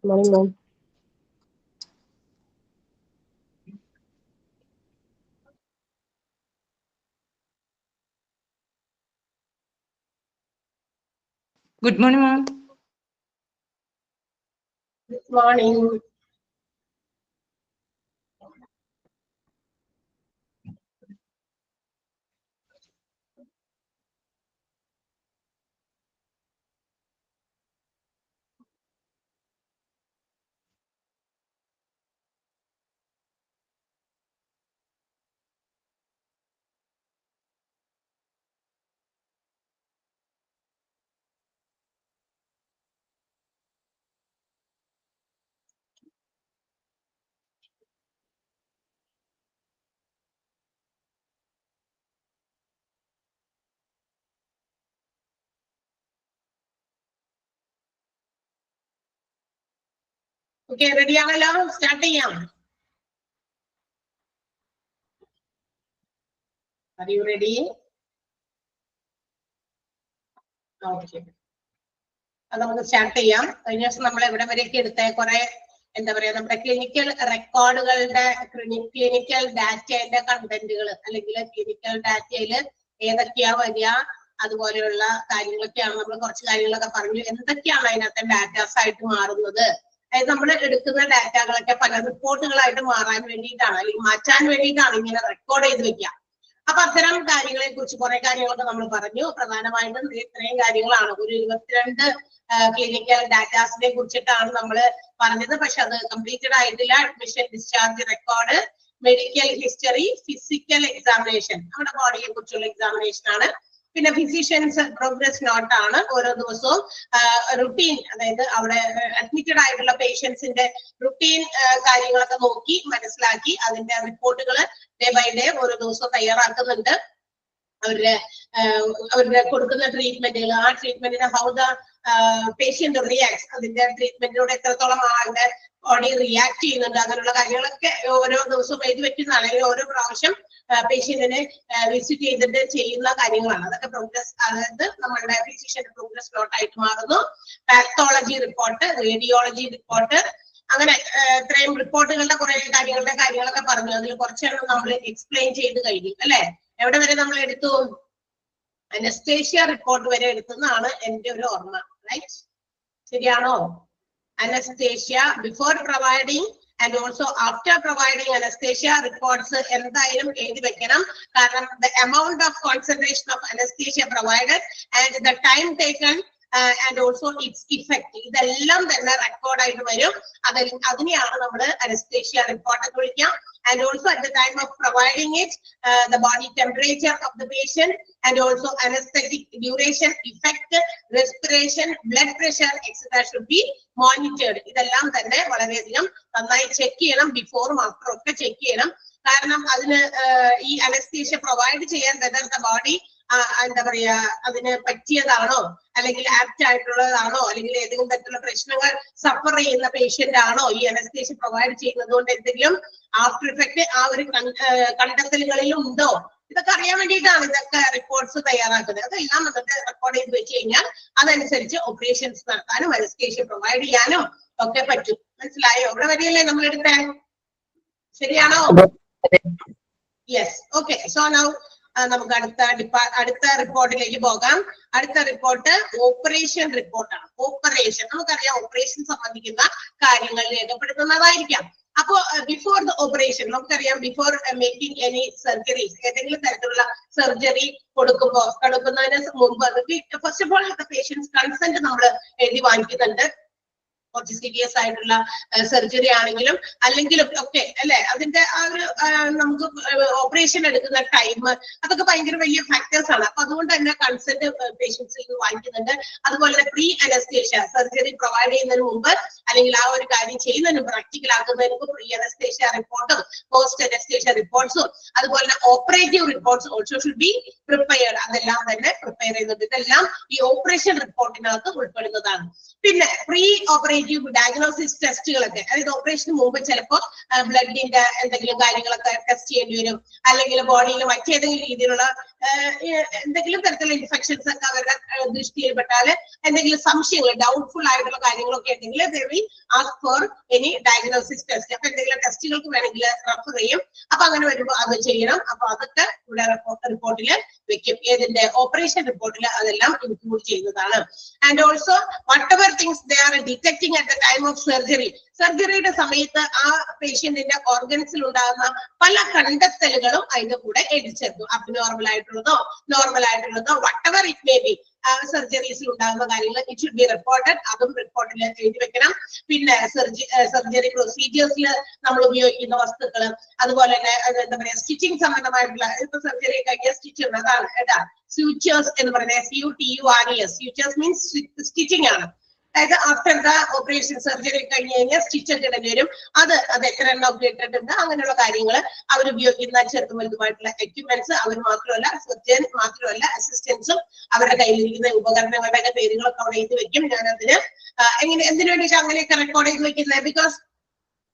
Morning, ma'am. Good morning, ma'am. Good morning. Okay, ready ആണല്ലോ? Start ചെയ്യാം. Are you ready? Okay. അത് നമുക്ക് start ചെയ്യാം. കഴിഞ്ഞ ദിവസം നമ്മൾ എവിടെ വരെയൊക്കെ എടുത്ത കുറെ എന്താ പറയാ നമ്മുടെ ക്ലിനിക്കൽ റെക്കോർഡുകളുടെ ക്ലിനിക്കൽ ഡാറ്റയുടെ കണ്ടന്റുകൾ അല്ലെങ്കിൽ ക്ലിനിക്കൽ ഡാറ്റയിൽ ഏതൊക്കെയാ വരിക അതുപോലെയുള്ള കാര്യങ്ങളൊക്കെയാണ് നമ്മൾ കുറച്ച് കാര്യങ്ങളൊക്കെ പറഞ്ഞു. എന്തൊക്കെയാണ് അതിനകത്തെ ഡാറ്റാസ് ആയിട്ട് മാറുന്നത്, അതായത് നമ്മൾ എടുക്കുന്ന ഡാറ്റകളൊക്കെ പല റിപ്പോർട്ടുകളായിട്ട് മാറാൻ വേണ്ടിയിട്ടാണ് അല്ലെങ്കിൽ മാറ്റാൻ വേണ്ടിയിട്ടാണ് ഇങ്ങനെ റെക്കോർഡ് ചെയ്ത് വെക്കുക. അപ്പൊ അത്തരം കാര്യങ്ങളെ കുറിച്ച് കുറെ കാര്യങ്ങളൊക്കെ നമ്മൾ പറഞ്ഞു. പ്രധാനമായിട്ടും ഇത്രയും കാര്യങ്ങളാണ്, ഒരു 22 ക്ലിനിക്കൽ ഡാറ്റാസിനെ കുറിച്ചിട്ടാണ് നമ്മൾ പറഞ്ഞത്. പക്ഷെ അത് കംപ്ലീറ്റഡ് ആയിട്ടില്ല. Admission, discharge record, medical history, physical examination, നമ്മുടെ ബോഡിയെ കുറിച്ചുള്ള എക്സാമിനേഷൻ ആണ്. പിന്നെ ഫിസിഷ്യൻസ് പ്രോഗ്രസ് നോട്ട് ആണ്. ഓരോ ദിവസവും റുട്ടീൻ, അതായത് അവിടെ അഡ്മിറ്റഡ് ആയിട്ടുള്ള പേഷ്യൻസിന്റെ റുട്ടീൻ കാര്യങ്ങളൊക്കെ നോക്കി മനസ്സിലാക്കി അതിന്റെ റിപ്പോർട്ടുകൾ ഡേ ബൈ ഡേ ഓരോ ദിവസവും തയ്യാറാക്കുന്നുണ്ട്. അവരുടെ കൊടുക്കുന്ന ട്രീറ്റ്മെന്റുകൾ, ആ ട്രീറ്റ്മെന്റിന് ഹൗ ദ പേഷ്യന്റ് റിയാക്ട്, അതിന്റെ ട്രീറ്റ്മെന്റിനോട് എത്രത്തോളം ആളുടെ ബോഡി റിയാക്ട് ചെയ്യുന്നുണ്ട്, അങ്ങനെയുള്ള കാര്യങ്ങളൊക്കെ ഓരോ ദിവസവും എഴുതി വെക്കുന്നതാണ്. അല്ലെങ്കിൽ ഓരോ പ്രാവശ്യം പേഷ്യന്റിനെ വിസിറ്റ് ചെയ്തിട്ട് ചെയ്യുന്ന കാര്യങ്ങളാണ്. അതൊക്കെ പ്രോഗ്രസ്, അതായത് നമ്മളുടെ ഫിസിഷ്യന്റെ പ്രോഗ്രസ് നോട്ടായിട്ട് മാറുന്നു. പാത്തോളജി റിപ്പോർട്ട്, റേഡിയോളജി റിപ്പോർട്ട്, അങ്ങനെ ഇത്രയും റിപ്പോർട്ടുകളുടെ കുറെ കാര്യങ്ങളൊക്കെ പറഞ്ഞു. അതിൽ കുറച്ചെണ്ണം നമ്മൾ എക്സ്പ്ലെയിൻ ചെയ്ത് കഴിഞ്ഞു അല്ലെ. എവിടെ വരെ നമ്മൾ എടുത്തു? അനസ്തേഷ്യ റിപ്പോർട്ട് വരെ എടുത്തെന്നാണ് എന്റെ ഒരു ഓർമ്മ. റൈറ്റ്? ശരിയാണോ? Anaesthesia before providing and also after providing anesthesia reports എന്തായാലും എഴുതി വെക്കണം. കാരണം the amount of concentration of anesthesia provided and the time taken and also its effect, ഇതെല്ലാം തന്നെ റെക്കോർഡ് ആയിട്ട് വരും. അതിനെയാണ് നമ്മൾ അനസ്തേഷ്യ റിപ്പോർട്ട് എന്ന് വിളിക്കാം. And also at the time of providing it, the body temperature of the patient and also anesthetic duration, effect, respiration, blood pressure, etc. should be monitored. ഇതെല്ലാം തന്നെ വളരെയധികം നന്നായി ചെക്ക് ചെയ്യണം. ബിഫോറും ആഫ്റ്ററും ഒക്കെ ചെക്ക് ചെയ്യണം. കാരണം അതിന് ഈ അനസ്തീഷ്യ പ്രൊവൈഡ് ചെയ്യാൻ വെദർ ദ ബോഡി എന്താ പറയാ അതിന് പറ്റിയതാണോ അല്ലെങ്കിൽ ആപ്റ്റ് ആയിട്ടുള്ളതാണോ അല്ലെങ്കിൽ ഏതെങ്കിലും തരത്തിലുള്ള പ്രശ്നങ്ങൾ സഫർ ചെയ്യുന്ന പേഷ്യന്റ് ആണോ ഈ അനസ്തീഷ്യ പ്രൊവൈഡ് ചെയ്യുന്നത് കൊണ്ട് എന്തെങ്കിലും ആഫ്റ്റർ ഇഫക്റ്റ് ആ ഒരു കണ്ടെത്തലുകളിൽ ഉണ്ടോ, ഇതൊക്കെ അറിയാൻ വേണ്ടിയിട്ടാണ് ഇതൊക്കെ റിപ്പോർട്ട്സ് തയ്യാറാക്കുന്നത്. അതെല്ലാം എന്നിട്ട് റെക്കോർഡ് ചെയ്ത് വെച്ച് കഴിഞ്ഞാൽ അതനുസരിച്ച് ഓപ്പറേഷൻസ് നടത്താനും അനസ്തീഷ്യ പ്രൊവൈഡ് ചെയ്യാനും ഒക്കെ പറ്റും. മനസ്സിലായോ? ഇവിടെ വരെയല്ലേ നമ്മൾ എടുത്തേ? ശരിയാണോ? യെസ്. ഓക്കെ. സോ നൗ നമുക്ക് അടുത്ത റിപ്പോർട്ടിലേക്ക് പോകാം. അടുത്ത റിപ്പോർട്ട് ഓപ്പറേഷൻ റിപ്പോർട്ടാണ്. ഓപ്പറേഷൻ നമുക്കറിയാം, ഓപ്പറേഷൻ സംബന്ധിക്കുന്ന കാര്യങ്ങൾ രേഖപ്പെടുത്തുന്നതായിരിക്കാം. അപ്പോ ബിഫോർ ദ ഓപ്പറേഷൻ നമുക്കറിയാം, ബിഫോർ മേക്കിംഗ് എനി സർജറീസ്, ഏതെങ്കിലും തരത്തിലുള്ള സർജറി കൊടുക്കുന്നതിന് മുമ്പ് first of all patients consent നമ്മൾ എഴുതി വാങ്ങിക്കുന്നുണ്ട്. കുറച്ച് സീരിയസ് ആയിട്ടുള്ള സർജറി ആണെങ്കിലും അല്ലെങ്കിലും ഒക്കെ അല്ലെ, അതിന്റെ ആ ഒരു നമുക്ക് ഓപ്പറേഷൻ എടുക്കുന്ന ടൈം അതൊക്കെ ഭയങ്കര വലിയ ഫാക്ടേഴ്സ് ആണ്. അപ്പൊ അതുകൊണ്ട് തന്നെ കൺസെന്റ് പേഷ്യൻസിൽ നിന്ന് വാങ്ങിക്കുന്നുണ്ട്. അതുപോലെ തന്നെ പ്രീ അനസ്തേഷ്യ സർജറി പ്രൊവൈഡ് ചെയ്യുന്നതിന് മുമ്പ് അല്ലെങ്കിൽ ആ ഒരു കാര്യം ചെയ്യുന്നതിന് പ്രാക്ടിക്കൽ ആക്കുന്നതിന് മുമ്പ് പ്രീ അനസ്തേഷ്യ റിപ്പോർട്ടും പോസ്റ്റ് അനസ്തേഷ്യ റിപ്പോർട്ട്സും അതുപോലെ തന്നെ operative reports also should be prepared. അതെല്ലാം തന്നെ പ്രിപ്പയർ ചെയ്യുന്നത്. ഇതെല്ലാം ഈ ഓപ്പറേഷൻ റിപ്പോർട്ടിനകത്ത് ഉൾപ്പെടുന്നതാണ്. പിന്നെ പ്രീ ഓപ്പറേറ്റീവ് ഡയഗ്നോസിസ് ടെസ്റ്റുകളൊക്കെ, അതായത് ഓപ്പറേഷന് മുമ്പ് ചിലപ്പോൾ ബ്ലഡിന്റെ എന്തെങ്കിലും കാര്യങ്ങളൊക്കെ ടെസ്റ്റ് ചെയ്യേണ്ടി വരും, അല്ലെങ്കിൽ ബോഡിയിൽ മറ്റേതെങ്കിലും രീതിയിലുള്ള എന്തെങ്കിലും തരത്തിലുള്ള ഇൻഫെക്ഷൻസ് ഒക്കെ അവരുടെ ദൃഷ്ടിയിൽപ്പെട്ടാൽ എന്തെങ്കിലും സംശയങ്ങൾ ഡൗട്ട്ഫുൾ ആയിട്ടുള്ള കാര്യങ്ങളൊക്കെ ഉണ്ടെങ്കിൽ surgery ask for any diagnosis test. അപ്പൊ എന്തെങ്കിലും ടെസ്റ്റുകൾക്ക് വേണമെങ്കിൽ റെഫർ ചെയ്യും. അപ്പൊ അങ്ങനെ വരുമ്പോൾ അത് ചെയ്യണം. അപ്പൊ അതൊക്കെ ഇവിടെ റിപ്പോർട്ടിൽ വെക്കും. ഏതിന്റെ ഓപ്പറേഷൻ റിപ്പോർട്ടിൽ അതെല്ലാം ഇൻക്ലൂഡ് ചെയ്യുന്നതാണ്. And also whatever things they are detecting at the time of surgery. സർജറിയുടെ സമയത്ത് ആ പേഷ്യന്റിന്റെ ഓർഗൻസിൽ ഉണ്ടാകുന്ന പല കണ്ടെത്തലുകളും അതിന്റെ കൂടെ എഴുതി ചേർക്കും. അബ്നോർമൽ ആയിട്ടുള്ളതോ നോർമൽ ആയിട്ടുള്ളതോ whatever it may be സർജറീസിൽ ഉണ്ടാകുന്ന കാര്യങ്ങൾ ഇറ്റ് ഷുഡ് ബി റിപ്പോർട്ടഡ്. അതും റിപ്പോർട്ടിൽ എഴുതി വെക്കണം. പിന്നെ സർജറി പ്രൊസീജിയേഴ്സിൽ നമ്മൾ ഉപയോഗിക്കുന്ന വസ്തുക്കൾ, അതുപോലെ തന്നെ എന്താ പറയാ സ്റ്റിച്ചിങ് സംബന്ധമായിട്ടുള്ള ഇപ്പൊ സർജറി കഴിഞ്ഞ സ്റ്റിച്ച് അതാണ് കേട്ടാ സ്യൂച്ചേഴ്സ് എന്ന് പറയുന്നത്. SUTURES സ്യൂച്ചേഴ്സ് മീൻസ് സ്റ്റിച്ചിങ് ആണ്. അതായത് ആഫ്റ്റർ ദ ഓപ്പറേഷൻ സർജറി കഴിഞ്ഞ് കഴിഞ്ഞാൽ സ്റ്റിച്ച് ഒക്കെ ഇടേണ്ടി വരും. അത് എത്ര എണ്ണം ഒക്കെ ഇട്ടിട്ടുണ്ട് അങ്ങനെയുള്ള കാര്യങ്ങൾ അവർ ഉപയോഗിക്കുന്ന ചെറുതും വലുതുമായിട്ടുള്ള എക്യുപ്മെന്റ്സ് അവർ മാത്രമല്ല സർജൻ മാത്രമല്ല അസിസ്റ്റൻസും അവരുടെ കയ്യിലിരിക്കുന്ന ഉപകരണങ്ങളുടെ പേരുകളൊക്കെ അവിടെ എഴുതി വെക്കും. ഞാൻ അതിന് എന്തിനു വേണ്ടിയിട്ട് അങ്ങനെയൊക്കെ റെക്കോർഡ് ചെയ്ത് വെക്കുന്നത്? ബിക്കോസ്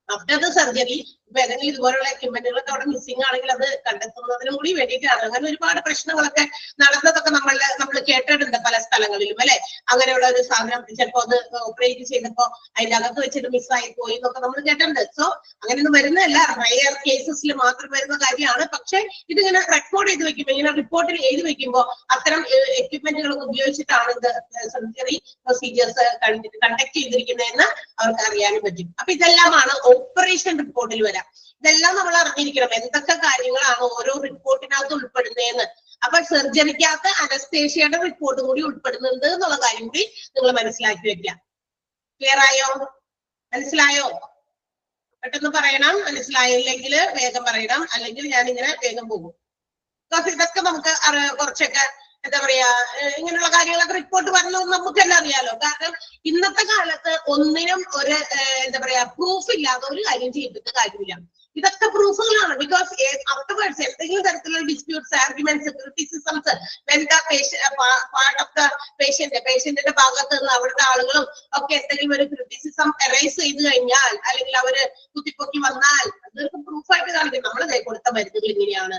ആഫ്റ്റർ ദ സർജറി ഇപ്പൊ ഏതെങ്കിലും ഇതുപോലുള്ള എക്യുപ്മെന്റുകളൊക്കെ അവിടെ മിസ്സിംഗ് ആണെങ്കിൽ അത് കണ്ടെത്തുന്നതിനും കൂടി വേണ്ടിയിട്ടാണ്. അങ്ങനെ ഒരുപാട് പ്രശ്നങ്ങളൊക്കെ നടന്നതൊക്കെ നമ്മൾ കേട്ടിട്ടുണ്ട് പല സ്ഥലങ്ങളിലും അല്ലെ. അങ്ങനെയുള്ള ഒരു സാധനം ചിലപ്പോ അത് ഓപ്പറേറ്റ് ചെയ്തപ്പോ അതിന്റെ അകത്ത് വെച്ചിട്ട് മിസ്സായി പോയി എന്നൊക്കെ നമ്മൾ കേട്ടിട്ടുണ്ട്. സോ അങ്ങനെയൊന്നും വരുന്നതല്ല, റയർ കേസസിൽ മാത്രം വരുന്ന കാര്യമാണ്. പക്ഷെ ഇതിങ്ങനെ റെക്കോർഡ് ചെയ്ത് വെക്കുമ്പോൾ, ഇങ്ങനെ റിപ്പോർട്ടിൽ എഴുതി വെക്കുമ്പോൾ അത്തരം എക്യുപ്മെന്റുകളൊക്കെ ഉപയോഗിച്ചിട്ടാണ് ഇത് സർജറി പ്രൊസീജിയേഴ്സ് കണ്ടക്ട് ചെയ്തിരിക്കുന്നതെന്ന് അവർക്ക് അറിയാനും പറ്റും. അപ്പൊ ഇതെല്ലാമാണ് ഓപ്പറേഷൻ റിപ്പോർട്ടിൽ വരാം. ഇതെല്ലാം നമ്മൾ അറിഞ്ഞിരിക്കണം എന്തൊക്കെ കാര്യങ്ങളാണ് ഓരോ റിപ്പോർട്ടിനകത്ത് ഉൾപ്പെടുന്നതെന്ന്. അപ്പൊ സർജറിക്കകത്ത് അനസ്തേഷ്യയുടെ റിപ്പോർട്ട് കൂടി ഉൾപ്പെടുന്നുണ്ട് എന്നുള്ള കാര്യം കൂടി നിങ്ങൾ മനസ്സിലാക്കി വെക്കുക. ക്ലിയർ ആയോ? മനസ്സിലായോ? പെട്ടെന്ന് പറയണം. മനസ്സിലായില്ലെങ്കിൽ വേഗം പറയണം, അല്ലെങ്കിൽ ഞാൻ ഇങ്ങനെ വേഗം പോകും. ബിക്കോസ് ഇതൊക്കെ നമുക്ക് കുറച്ചൊക്കെ എന്താ പറയാ ഇങ്ങനെയുള്ള കാര്യങ്ങളൊക്കെ റിപ്പോർട്ട് പറഞ്ഞു നമുക്കെല്ലാം അറിയാലോ. കാരണം ഇന്നത്തെ കാലത്ത് ഒന്നിനും ഒരു എന്താ പറയാ പ്രൂഫ് ഇല്ലാതെ ഒരു കാര്യം ചെയ്തിട്ട് കാര്യമില്ല. ഇതൊക്കെ പ്രൂഫുകളാണ്. ബിക്കോസ് ആഫ്റ്റർവേർഡ്സ് എന്തെങ്കിലും തരത്തിലുള്ള disputes, arguments, criticisms part of the പേഷ്യന്റിന്റെ ഭാഗത്ത് നിന്ന് അവരുടെ ആളുകളും ഒക്കെ എന്തെങ്കിലും ഒരു ക്രിറ്റിസിസം എറൈസ് ചെയ്ത് കഴിഞ്ഞാൽ, അല്ലെങ്കിൽ അവര് കുത്തിപ്പൊക്കി വന്നാൽ അതൊക്കെ പ്രൂഫായിട്ട് കാണിക്കും. നമ്മൾ കൊടുത്ത മരുന്നുകൾ ഇങ്ങനെയാണ്,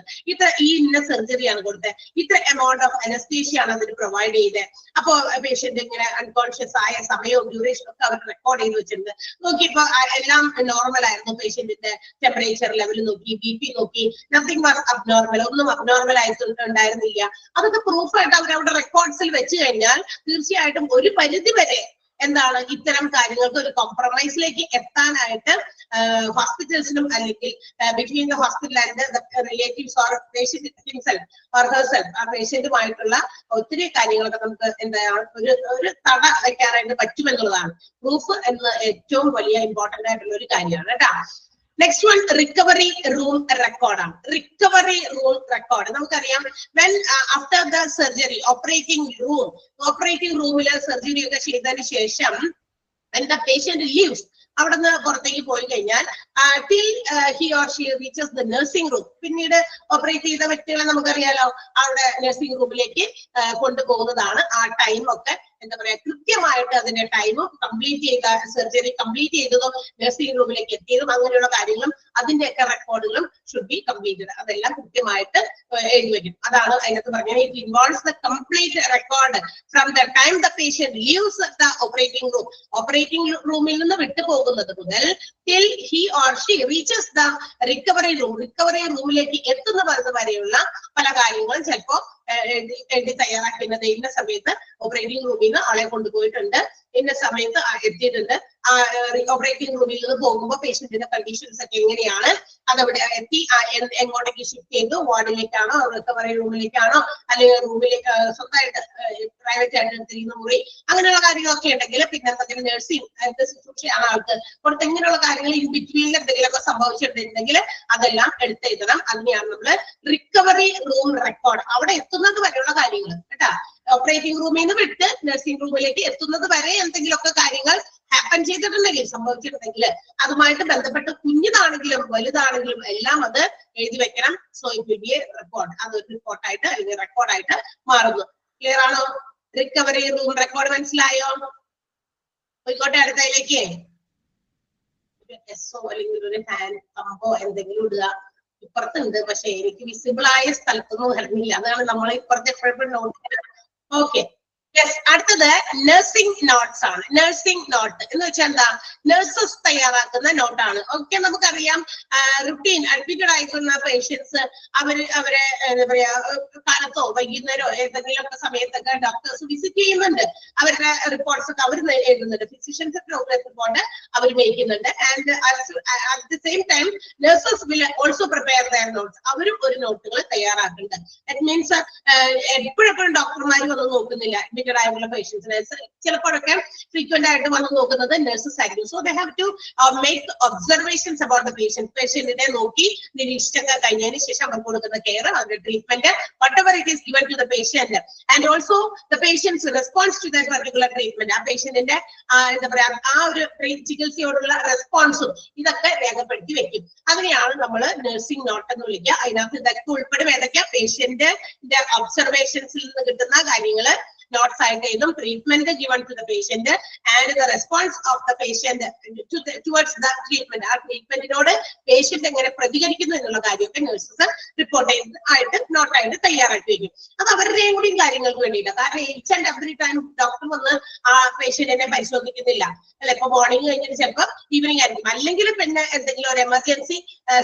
ഈ ഇന്ന സർജറിയാണ് കൊടുത്തത്, ഇത്ര എമൗണ്ട് ഓഫ് അനസ്തീഷ്യാണ് അതിന് പ്രൊവൈഡ് ചെയ്തത്. അപ്പോ പേഷ്യന്റ് ഇങ്ങനെ അൺകോൺഷ്യസ് ആയ സമയവും ഡ്യൂറേഷനും ഒക്കെ അവർ റെക്കോർഡ് ചെയ്ത് വെച്ചിട്ടുണ്ട്. നോക്കിയപ്പോ എല്ലാം നോർമൽ ആയിരുന്നു. പേഷ്യന്റിന്റെ ടെമ്പറേച്ചർ ലെവൽ നോക്കി, BP നോക്കി, നത്തിങ് വാസ് അബ്നോർമൽ, ഒന്നും അബ്നോർമൽ ആയിട്ടുണ്ടായിരുന്നില്ല. അതൊക്കെ പ്രൂഫായിട്ട് അവരവിടെ റെക്കോർഡ്സിൽ വെച്ച് കഴിഞ്ഞാൽ തീർച്ചയായിട്ടും ഒരു പരിധി വരെ എന്താണ് ഇത്തരം കാര്യങ്ങൾക്ക് ഒരു കോംപ്രമൈസിലേക്ക് എത്താനായിട്ട് ഹോസ്പിറ്റൽസിനും അല്ലെങ്കിൽ between the hospital and relatives or patient himself or herself ആ പേഷ്യന്റുമായിട്ടുള്ള ഒത്തിരി കാര്യങ്ങളൊക്കെ നമുക്ക് എന്താ ഒരു തട വയ്ക്കാനായിട്ട് പറ്റുമെന്നുള്ളതാണ്. പ്രൂഫ് എന്ന് ഏറ്റവും വലിയ ഇമ്പോർട്ടന്റ് ആയിട്ടുള്ള ഒരു കാര്യമാണ് കേട്ടോ. നെക്സ്റ്റ് വൺ റിക്കവറി റൂം റെക്കോർഡാണ്. റിക്കവറി റൂം റെക്കോർഡ് നമുക്കറിയാം. When after the surgery operating റൂമില് സർജറി ഒക്കെ ചെയ്തതിന് ശേഷം when the patient leaves, അവിടുന്ന് പുറത്തേക്ക് പോയി കഴിഞ്ഞാൽ till he or she reaches the nursing room, പിന്നീട് ഓപ്പറേറ്റ് ചെയ്ത വ്യക്തികളെ നമുക്കറിയാലോ അവിടെ നഴ്സിംഗ് റൂമിലേക്ക് കൊണ്ടുപോകുന്നതാണ്. ആ ടൈം ഒക്കെ എന്താ പറയാ കൃത്യമായിട്ട് അതിന്റെ ടൈമും കംപ്ലീറ്റ് ചെയ്ത സർജറി കംപ്ലീറ്റ് ചെയ്തതും നഴ്സിംഗ് റൂമിലേക്ക് എത്തിയതും അങ്ങനെയുള്ള കാര്യങ്ങളും അതിന്റെയൊക്കെ റെക്കോർഡുകളും ഷുഡ് ബി കംപ്ലീറ്റഡ്. അതെല്ലാം കൃത്യമായിട്ട് എഴുതി വെക്കും. അതാണ് അതിനകത്ത് പറഞ്ഞത്. It involves the complete record from the time the patient leaves the operating room, operating റൂമിൽ നിന്ന് വിട്ടുപോകുന്നത് മുതൽ till he or she reaches the recovery room, recovery റൂമിലേക്ക് എത്തുന്നത് വരെയുള്ള പല കാര്യങ്ങളും ചിലപ്പോ എഴുതി തയ്യാറാക്കുന്നത്. ഇന്ന സമയത്ത് ഓപ്പറേറ്റിംഗ് റൂമിൽ നിന്ന് ആളെ കൊണ്ടുപോയിട്ടുണ്ട്, ഇന്ന സമയത്ത് എത്തിയിട്ടുണ്ട്, ഓപ്പറേറ്റിംഗ് റൂമിൽ നിന്ന് പോകുമ്പോൾ പേഷ്യന്റിന്റെ കണ്ടീഷൻസ് ഒക്കെ എങ്ങനെയാണ്, അതവിടെ എത്തി എങ്ങോട്ടേക്ക് ഷിഫ്റ്റ് ചെയ്തു, വാർഡിലേക്കാണോ റിക്കവറി റൂമിലേക്കാണോ അല്ലെങ്കിൽ റൂമിലേക്ക് സ്വന്തമായിട്ട് പ്രൈവറ്റ് ആയിട്ട് എടുത്തിരിക്കുന്ന മുറി, അങ്ങനെയുള്ള കാര്യങ്ങളൊക്കെ ഉണ്ടെങ്കിൽ പിന്നെ എന്തെങ്കിലും നഴ്സിംഗ് ശുശ്രൂഷയാണ് ആൾക്ക് കൊടുത്ത് ഇങ്ങനെയുള്ള കാര്യങ്ങൾ ഇൻ ബിറ്റ്വീനിൽ എന്തെങ്കിലുമൊക്കെ സംഭവിച്ചിട്ടുണ്ടെങ്കിൽ അതെല്ലാം എടുത്തെഴുതണം. അതിനെയാണ് നമ്മള് റിക്കവറി റൂം റെക്കോർഡ്. അവിടെ എത്തുന്നത് വരെയുള്ള കാര്യങ്ങൾ കേട്ടാ. ഓപ്പറേറ്റിംഗ് റൂമിൽ നിന്ന് വിട്ട് നഴ്സിംഗ് റൂമിലേക്ക് എത്തുന്നത് വരെ എന്തെങ്കിലുമൊക്കെ കാര്യങ്ങൾ ഹാപ്പൻ ചെയ്തിട്ടുണ്ടെങ്കിൽ സംഭവിച്ചിട്ടുണ്ടെങ്കിൽ അതുമായിട്ട് ബന്ധപ്പെട്ട് കുഞ്ഞിതാണെങ്കിലും വലുതാണെങ്കിലും എല്ലാം അത് എഴുതി വെക്കണം. So it will be A record. അതൊരു റിപ്പോർട്ടായിട്ട് അല്ലെങ്കിൽ റെക്കോർഡായിട്ട് മാറുന്നു. ക്ലിയർ ആണോ? റിക്കവറി റൂം റെക്കോർഡ് മനസ്സിലായോ? പോയിക്കോട്ടെ അടുത്തതിലേക്ക്. എസ്ഒ അല്ലെങ്കിൽ ഒരു ഹാൻഡ് കമ്പോ എന്തെങ്കിലും ഇടുക. ഇപ്പുറത്തുണ്ട്, പക്ഷെ എനിക്ക് വിസിബിൾ ആയ സ്ഥലത്തൊന്നും വരുന്നില്ല. അതാണ് നമ്മൾ ഇപ്പുറത്തെ എപ്പോഴും നോട്ട്. ഓക്കെ, യെസ്, അടുത്തത് നഴ്സിംഗ് നോട്ട്സ് ആണ്. നഴ്സിംഗ് നോട്ട് എന്ന് വെച്ചാൽ എന്താ? നഴ്സസ് തയ്യാറാക്കുന്ന നോട്ടാണ്. ഓക്കെ, നമുക്കറിയാം റുട്ടീൻ അഡ്മിറ്റഡ് ആയിട്ടുള്ള പേഷ്യൻസ് അവരെ എന്താ പറയാ കാലത്തോ വൈകുന്നേരോ ഏതെങ്കിലും ഒക്കെ സമയത്തൊക്കെ ഡോക്ടേഴ്സ് വിസിറ്റ് ചെയ്യുന്നുണ്ട്. അവരുടെ റിപ്പോർട്ട്സ് ഒക്കെ അവർ എഴുതുന്നുണ്ട്. ഫിസിഷ്യൻസ് പ്രോഗ്രസ് റിപ്പോർട്ട് അവർ മേടിക്കുന്നുണ്ട്. And at the same time nurses will also prepare their notes. അവരും ഒരു നോട്ടുകൾ തയ്യാറാക്കുന്നുണ്ട്. ദാറ്റ് മീൻസ് എപ്പോഴെപ്പോഴും ഡോക്ടർമാർ വന്ന് നോക്കുന്നില്ല ആയിട്ടുള്ള പേഷ്യൻസിനെ. ചിലപ്പോഴൊക്കെ ഫ്രീക്വന്റ് ആയിട്ട് വന്ന് നോക്കുന്നത് നഴ്സസ് ആയിരിക്കും. So they have to make observations about the patient. പേഷ്യന്റിനെ നോക്കി നിരീക്ഷിച്ചൊക്കെ കഴിഞ്ഞതിന് ശേഷം അവർ കൊടുക്കുന്ന കെയർ, അവരുടെ treatment, whatever it is given to the patient, and also the patient's response to that particular treatment. ആ പേഷ്യന്റിന്റെ എന്താ പറയാ ആ ഒരു ചികിത്സയോടുള്ള റെസ്പോൺസും ഇതൊക്കെ രേഖപ്പെടുത്തി വെക്കും. അതിനെയാണ് നമ്മൾ നഴ്സിംഗ് നോട്ട് എന്ന് വിളിക്കുക. അതിനകത്ത് ഇതൊക്കെ ഉൾപ്പെടും. ഏതൊക്കെയാ? പേഷ്യന്റിന്റെ ഒബ്സർവേഷൻസിൽ നിന്ന് കിട്ടുന്ന കാര്യങ്ങള് notes ആയിട്ട് എഴുതും. Treatment given to the patient and the response of the patient towards the treatment. ആ ട്രീറ്റ്മെന്റിനോട് പേഷ്യന്റ് എങ്ങനെ പ്രതികരിക്കുന്നു എന്നുള്ള കാര്യമൊക്കെ നഴ്സസ് റിപ്പോർട്ട് ആയിട്ട് നോട്ടായിട്ട് തയ്യാറാക്കി വയ്ക്കും. അത് അവരുടെയും കൂടി കാര്യങ്ങൾക്ക് വേണ്ടിയിട്ട്. കാരണം each and every time doctor വന്ന് ആ പേഷ്യന്റിനെ പരിശോധിക്കുന്നില്ല അല്ലെ. ഇപ്പൊ മോർണിംഗ് കഴിഞ്ഞിട്ട് ചിലപ്പോൾ ഈവനിങ് ആയിരിക്കും. അല്ലെങ്കിൽ പിന്നെ എന്തെങ്കിലും ഒരു എമർജൻസി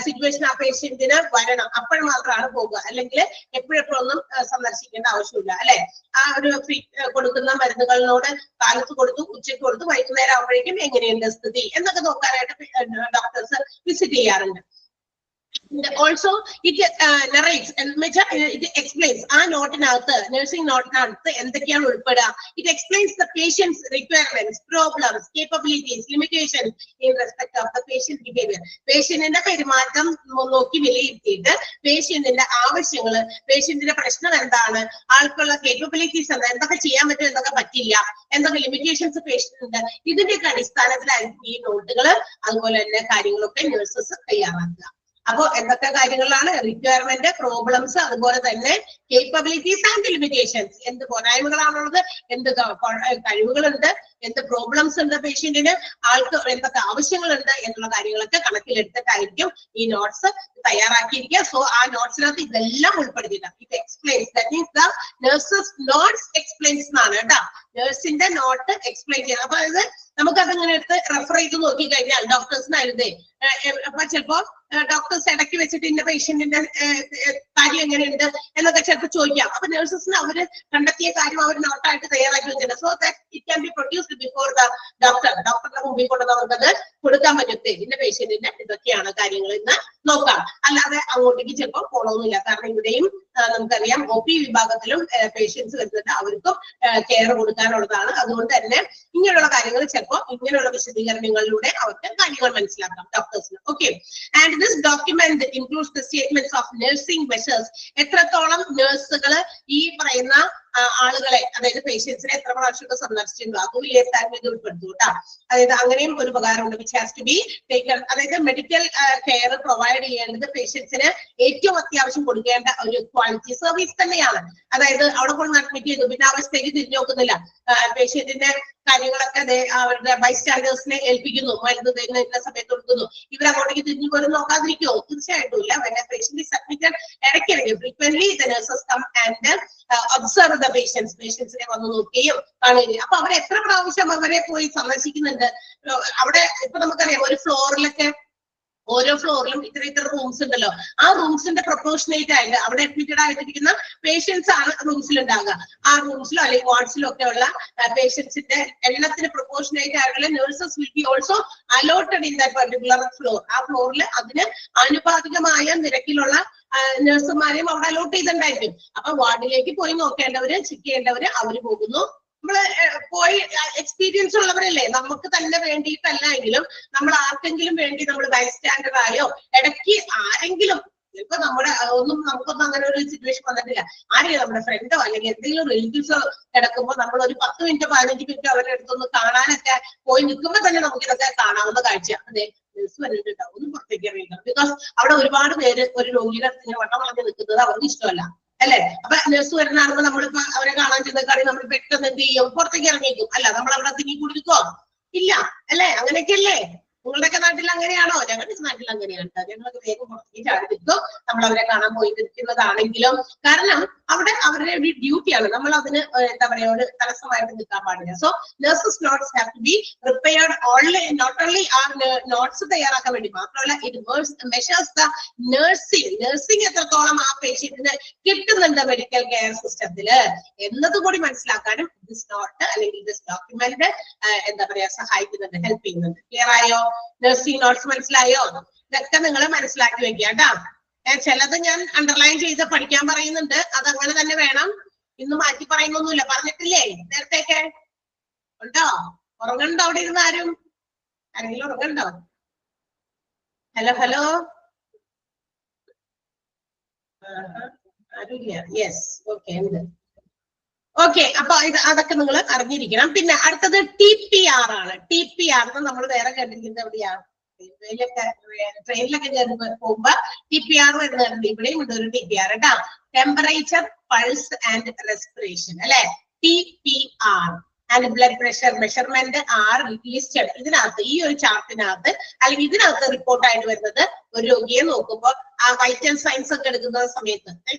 സിറ്റുവേഷൻ ആ പേഷ്യന്റിന് വരണം, അപ്പോൾ മാത്രമാണ് പോകുക. അല്ലെങ്കിൽ എപ്പോഴെപ്പോഴൊന്നും സന്ദർശിക്കേണ്ട ആവശ്യമില്ല അല്ലെ. ആ ഒരു കൊടുക്കുന്ന മരുന്നുകളിനോട് കാലത്ത് കൊടുത്തു, ഉച്ചയ്ക്ക് കൊടുത്തു, വൈകുന്നേരം ആകുമ്പോഴേക്കും എങ്ങനെയുണ്ട് സ്ഥിതി എന്നൊക്കെ നോക്കാനായിട്ട് ഡോക്ടേഴ്സ് വിസിറ്റ് ചെയ്യാറുണ്ട്. Also it narrates and it explains ആ നോട്ടിനകത്ത്, നഴ്സിംഗ് നോട്ടിനകത്ത് എന്തൊക്കെയാണ് ഉൾപ്പെടുക. It explains the patient's requirements, problems, capabilities, limitations in respect of the patient behavior. പേഷ്യന്റിന്റെ പെരുമാറ്റം നോക്കി വിലയിരുത്തിയിട്ട് പേഷ്യന്റിന്റെ ആവശ്യങ്ങള്, പേഷ്യന്റിന്റെ പ്രശ്നം എന്താണ്, ആൾക്കുള്ള കേപ്പബിലിറ്റീസ് എന്താ, എന്തൊക്കെ ചെയ്യാൻ പറ്റും, എന്തൊക്കെ പറ്റില്ല, എന്തൊക്കെ ലിമിറ്റേഷൻസ് പേഷ്യന്റ് ഉണ്ട്, ഇതിന്റെയൊക്കെ അടിസ്ഥാനത്തിലായിരിക്കും ഈ നോട്ടുകള് അതുപോലെ തന്നെ കാര്യങ്ങളൊക്കെ നഴ്സസ് തയ്യാറാക്കുക. അപ്പോ എന്തൊക്കെ കാര്യങ്ങളാണ്? റിക്വയർമെന്റ്, പ്രോബ്ലംസ്, അതുപോലെ തന്നെ കേപ്പബിലിറ്റീസ് ആൻഡ് ലിമിറ്റേഷൻസ്. എന്ത് പോരായ്മകളാണുള്ളത്, എന്ത് കഴിവുകളുണ്ട്, എന്ത് പ്രോബ്ലംസ് ഉണ്ട് പേഷ്യന്റിന്, ആൾക്ക് എന്തൊക്കെ ആവശ്യങ്ങളുണ്ട് എന്നുള്ള കാര്യങ്ങളൊക്കെ കണക്കിലെടുത്തിട്ടായിരിക്കും ഈ നോട്ട്സ് തയ്യാറാക്കിയിരിക്കുക. സോ ആ നോട്ട്സിനകത്ത് ഇതെല്ലാം ഉൾപ്പെടുത്തിയിട്ടാണ്. ഇത് explains, that means the nurses notes explains എന്നാണ് കേട്ടോ. നഴ്സിന്റെ നോട്ട് എക്സ്പ്ലെയിൻ ചെയ്യണം. അപ്പൊ അത് നമുക്കതിങ്ങനെ എടുത്ത് റെഫർ ചെയ്ത് നോക്കി കഴിഞ്ഞാൽ ഡോക്ടേഴ്സിന് എഴുതേ അപ്പൊ ചിലപ്പോ ഡോക്ടേഴ്സ് ഇടയ്ക്ക് വെച്ചിട്ട് ഇന്ന പേഷ്യന്റിന്റെ കാര്യം എങ്ങനെയുണ്ട് എന്നൊക്കെ ചിലപ്പോൾ ചോദിക്കാം. അപ്പൊ നഴ്സസിന് അവര് കണ്ടെത്തിയ കാര്യം അവർ നോട്ടായിട്ട് തയ്യാറാക്കി വെച്ചിട്ടുണ്ട്. So that it can be produced before the doctor. ഡോക്ടറുടെ മുമ്പിൽ കൊണ്ട് അവർക്കത് കൊടുക്കാൻ പറ്റും. ഇന്ന പേഷ്യന്റിന്റെ ഇതൊക്കെയാണ് കാര്യങ്ങൾ എന്ന് നോക്കാം. അല്ലാതെ അങ്ങോട്ടേക്ക് ചിലപ്പോൾ പോകണമെന്നില്ല. കാരണം ഇവിടെയും നമുക്കറിയാം OP വിഭാഗത്തിലും പേഷ്യൻസ് വരുന്നുണ്ട്, അവർക്കും കെയർ കൊടുക്കാനുള്ളതാണ്. അതുകൊണ്ട് തന്നെ ഇങ്ങനെയുള്ള കാര്യങ്ങൾ ചിലപ്പോൾ ഇങ്ങനെയുള്ള വിശദീകരണങ്ങളിലൂടെ അവർക്ക് കാര്യങ്ങൾ മനസ്സിലാക്കാം ഡോക്ടേഴ്സിന്. Okay, and this document includes the statements of nursing measures. എത്രത്തോളം നഴ്സുകൾ ഈ പറയുന്ന ആളുകളെ, അതായത് പേഷ്യൻസിനെ എത്ര പ്രാവശ്യമൊക്കെ സന്ദർശിച്ചിട്ടുണ്ടോ അത് വിലയിരുത്താൻ ഇത് ഉൾപ്പെടുത്തു കേട്ടോ. അതായത് അങ്ങനെയും ഒരു ഉപകാരമുണ്ട്. Which has to be taken. അതായത് മെഡിക്കൽ കെയർ പ്രൊവൈഡ് ചെയ്യേണ്ടത് പേഷ്യൻസിന് ഏറ്റവും അത്യാവശ്യം കൊടുക്കേണ്ട ഒരു ക്വാളിറ്റി സർവീസ് തന്നെയാണ്. അതായത് അവിടെ കൊണ്ട് അഡ്മിറ്റ് ചെയ്തു, പിന്നെ അവസ്ഥയ്ക്ക് തിരിഞ്ഞു നോക്കുന്നില്ല, പേഷ്യന്റിന്റെ കാര്യങ്ങളൊക്കെ അവരുടെ ബൈസ്റ്റാൻഡേഴ്സിനെ ഏൽപ്പിക്കുന്നു, മരുന്ന് തരുന്ന ഇന്ന സമയത്ത് കൊടുക്കുന്നു, ഇവരങ്ങോട്ടേക്ക് തിരിഞ്ഞു പോലും നോക്കാതിരിക്കുമോ? തീർച്ചയായിട്ടും ഇല്ല. when a patient is admitted, ഇടയ്ക്കിടയ്ക്ക് frequently the nurses come and observe the patients. പേഷ്യൻസിനെ വന്ന് നോക്കുകയും കാണുകയും. അപ്പൊ അവർ എത്ര പ്രാവശ്യം അവരെ പോയി സന്ദർശിക്കുന്നുണ്ട്. അവിടെ ഇപ്പൊ നമുക്കറിയാം ഒരു ഫ്ലോറിലൊക്കെ ഓരോ ഫ്ലോറിലും ഇത്ര റൂംസ് ഉണ്ടല്ലോ. ആ റൂംസിന്റെ പ്രൊപ്പോർഷനേറ്റ് ആയിട്ട് അവിടെ അഡ്മിറ്റഡ് ആയിട്ടിരിക്കുന്ന പേഷ്യൻസ് ആണ് റൂംസിൽ ഉണ്ടാകുക. ആ റൂംസിലോ അല്ലെങ്കിൽ വാർഡ്സിലോ ഒക്കെ ഉള്ള പേഷ്യൻസിന്റെ എണ്ണത്തിന് പ്രൊപ്പോർഷനേറ്റ് ആയിട്ടുള്ള nurses will be also allotted in that particular floor. ആ ഫ്ലോറിൽ അതിന് ആനുപാതികമായ നിരക്കിലുള്ള നഴ്സുമാരെയും അവിടെ അലോട്ട് ചെയ്തിട്ടുണ്ടായിരിക്കും. അപ്പൊ വാർഡിലേക്ക് പോയി നോക്കേണ്ടവര്, ചെക്ക് ചെയ്യേണ്ടവര് അവര് പോകുന്നു. നമ്മള് പോയി എക്സ്പീരിയൻസ് ഉള്ളവരല്ലേ, നമുക്ക് തന്നെ വേണ്ടിയിട്ടല്ല എങ്കിലും നമ്മൾ ആർക്കെങ്കിലും വേണ്ടി നമ്മൾ ബൈസ്റ്റാൻഡർ ആയോ, ഇടയ്ക്ക് ആരെങ്കിലും, ഇപ്പൊ നമ്മുടെ നമുക്കൊന്നും അങ്ങനെ ഒരു സിറ്റുവേഷൻ വന്നിട്ടില്ല, ആരെയും നമ്മുടെ ഫ്രണ്ടോ അല്ലെങ്കിൽ എന്തെങ്കിലും റിലേറ്റീവ്സോ കിടക്കുമ്പോൾ നമ്മൾ ഒരു 10 മിനിറ്റ് 15 മിനിറ്റ് അവരുടെ അടുത്തൊന്ന് കാണാനൊക്കെ പോയി നിൽക്കുമ്പോൾ തന്നെ നമുക്ക് ഇതൊക്കെ കാണാവുന്ന കാഴ്ച. അതെ, നഴ്സ് വന്നിട്ടുണ്ടാവും, ഒന്നും പുറത്തേക്ക് ഇറങ്ങിയില്ല. ബിക്കോസ് അവിടെ ഒരുപാട് പേര് ഒരു രോഗിയുടെ അടുത്ത് ഇങ്ങനെ വട്ടം വളഞ്ഞ് നിൽക്കുന്നത് അവർക്ക് ഇഷ്ടമല്ല അല്ലെ. അപ്പൊ നഴ്സ് വരുന്നതാണെന്ന് നമ്മളിപ്പോ അവരെ കാണാൻ ചെന്നക്കാരി നമ്മൾ പെട്ടെന്ന് എന്ത് ചെയ്യും? പുറത്തേക്ക് ഇറങ്ങിക്കും. അല്ല, നമ്മൾ അവിടെ തിങ്ങി കുടിക്കോ? ഇല്ല അല്ലെ, അങ്ങനെയൊക്കെയല്ലേ. നിങ്ങളുടെയൊക്കെ നാട്ടിൽ അങ്ങനെയാണോ? ഞങ്ങളുടെ നാട്ടിൽ അങ്ങനെയാണ്. ഞങ്ങളൊക്കെ വേഗം പുറത്തേക്ക് ചാടി നിൽക്കും, നമ്മൾ അവരെ കാണാൻ പോയി നിൽക്കുന്നതാണെങ്കിലും. കാരണം അവിടെ അവരുടെ ഒരു ഡ്യൂട്ടിയാണ്, നമ്മൾ അതിന് എന്താ പറയാ ഒരു തടസ്സമായിട്ട് നിൽക്കാൻ പാടില്ല. So nurses notes have to be prepared only, not only ആ നോട്ട്സ് തയ്യാറാക്കാൻ വേണ്ടി മാത്രമല്ല, ഇറ്റ് മെഷേഴ്സ് ദ നഴ്സിംഗ് എത്രത്തോളം ആ പേഷ്യന്റിന് കിട്ടുന്നുണ്ട് മെഡിക്കൽ കെയർ സിസ്റ്റത്തില് എന്നതുകൂടി മനസ്സിലാക്കാനും ദിസ് നോട്ട് അല്ലെങ്കിൽ ദിസ് ഡോക്യുമെന്റ് എന്താ പറയാ സഹായിക്കുന്നുണ്ട്, ഹെൽപ്പ് ചെയ്യുന്നുണ്ട്. ക്ലിയർ ആയോ? നഴ്സിംഗ് നോട്ട്സ് മനസ്സിലായോ? ഇതൊക്കെ നിങ്ങൾ മനസ്സിലാക്കി വെക്കുക കേട്ടാ. ചിലത് ഞാൻ അണ്ടർലൈൻ ചെയ്ത് പഠിക്കാൻ പറയുന്നുണ്ട്, അതങ്ങനെ തന്നെ വേണം. ഇന്ന് മാറ്റി പറയുന്നൊന്നുമില്ല, പറഞ്ഞിട്ടില്ലേ നേരത്തേക്ക്? ഉണ്ടോ? ഉറങ്ങണ്ടോ അവിടെ ഇരുന്ന്? ആരെങ്കിലും ഉറങ്ങണ്ടോ? ഹലോ ആരുമില്ല. യെസ്, ഓക്കെ ഉണ്ട്. ഓക്കെ, അപ്പൊ അതൊക്കെ നിങ്ങൾ അറിഞ്ഞിരിക്കണം. പിന്നെ അടുത്തത് TPR ആണ്. TPR നമ്മൾ വേറെ കണ്ടിരിക്കുന്നത് എവിടെയാ? ട്രെയിനിലൊക്കെ പോകുമ്പോ TPR വരുന്നുണ്ട്. ഇവിടെയും ഉണ്ട് ഒരു TPR കേട്ടാ. ടെമ്പറേച്ചർ, പൾസ് ആൻഡ് റെസ്പിറേഷൻ അല്ലെ, TPR. And blood pressure measurement R listed. ഇതിനകത്ത് ഈ ഒരു ചാർട്ടിനകത്ത് അല്ലെങ്കിൽ ഇതിനകത്ത് റിപ്പോർട്ടായിട്ട് വരുന്നത് ഒരു രോഗിയെ നോക്കുമ്പോൾ ആ വൈറ്റൽ സയൻസ് ഒക്കെ എടുക്കുന്ന സമയത്ത്,